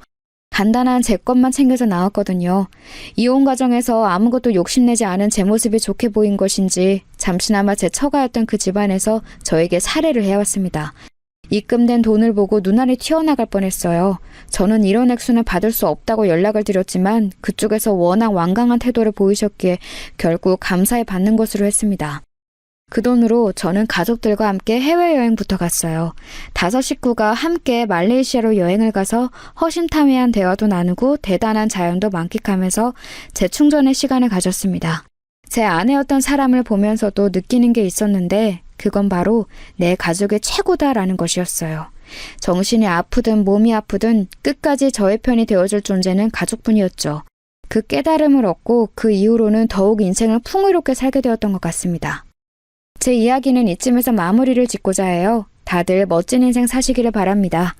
간단한 제 것만 챙겨서 나왔거든요. 이혼 과정에서 아무것도 욕심내지 않은 제 모습이 좋게 보인 것인지 잠시나마 제 처가였던 그 집안에서 저에게 살해를 해왔습니다. 입금된 돈을 보고 눈알이 튀어나갈 뻔했어요. 저는 이런 액수는 받을 수 없다고 연락을 드렸지만 그쪽에서 워낙 완강한 태도를 보이셨기에 결국 감사히 받는 것으로 했습니다. 그 돈으로 저는 가족들과 함께 해외여행부터 갔어요. 5 식구가 함께 말레이시아로 여행을 가서 허심탄회한 대화도 나누고 대단한 자연도 만끽하면서 재충전의 시간을 가졌습니다. 제 아내였던 사람을 보면서도 느끼는 게 있었는데 그건 바로 내 가족의 최고다라는 것이었어요. 정신이 아프든 몸이 아프든 끝까지 저의 편이 되어줄 존재는 가족뿐이었죠. 그 깨달음을 얻고 그 이후로는 더욱 인생을 풍요롭게 살게 되었던 것 같습니다. 제 이야기는 이쯤에서 마무리를 짓고자 해요. 다들 멋진 인생 사시기를 바랍니다.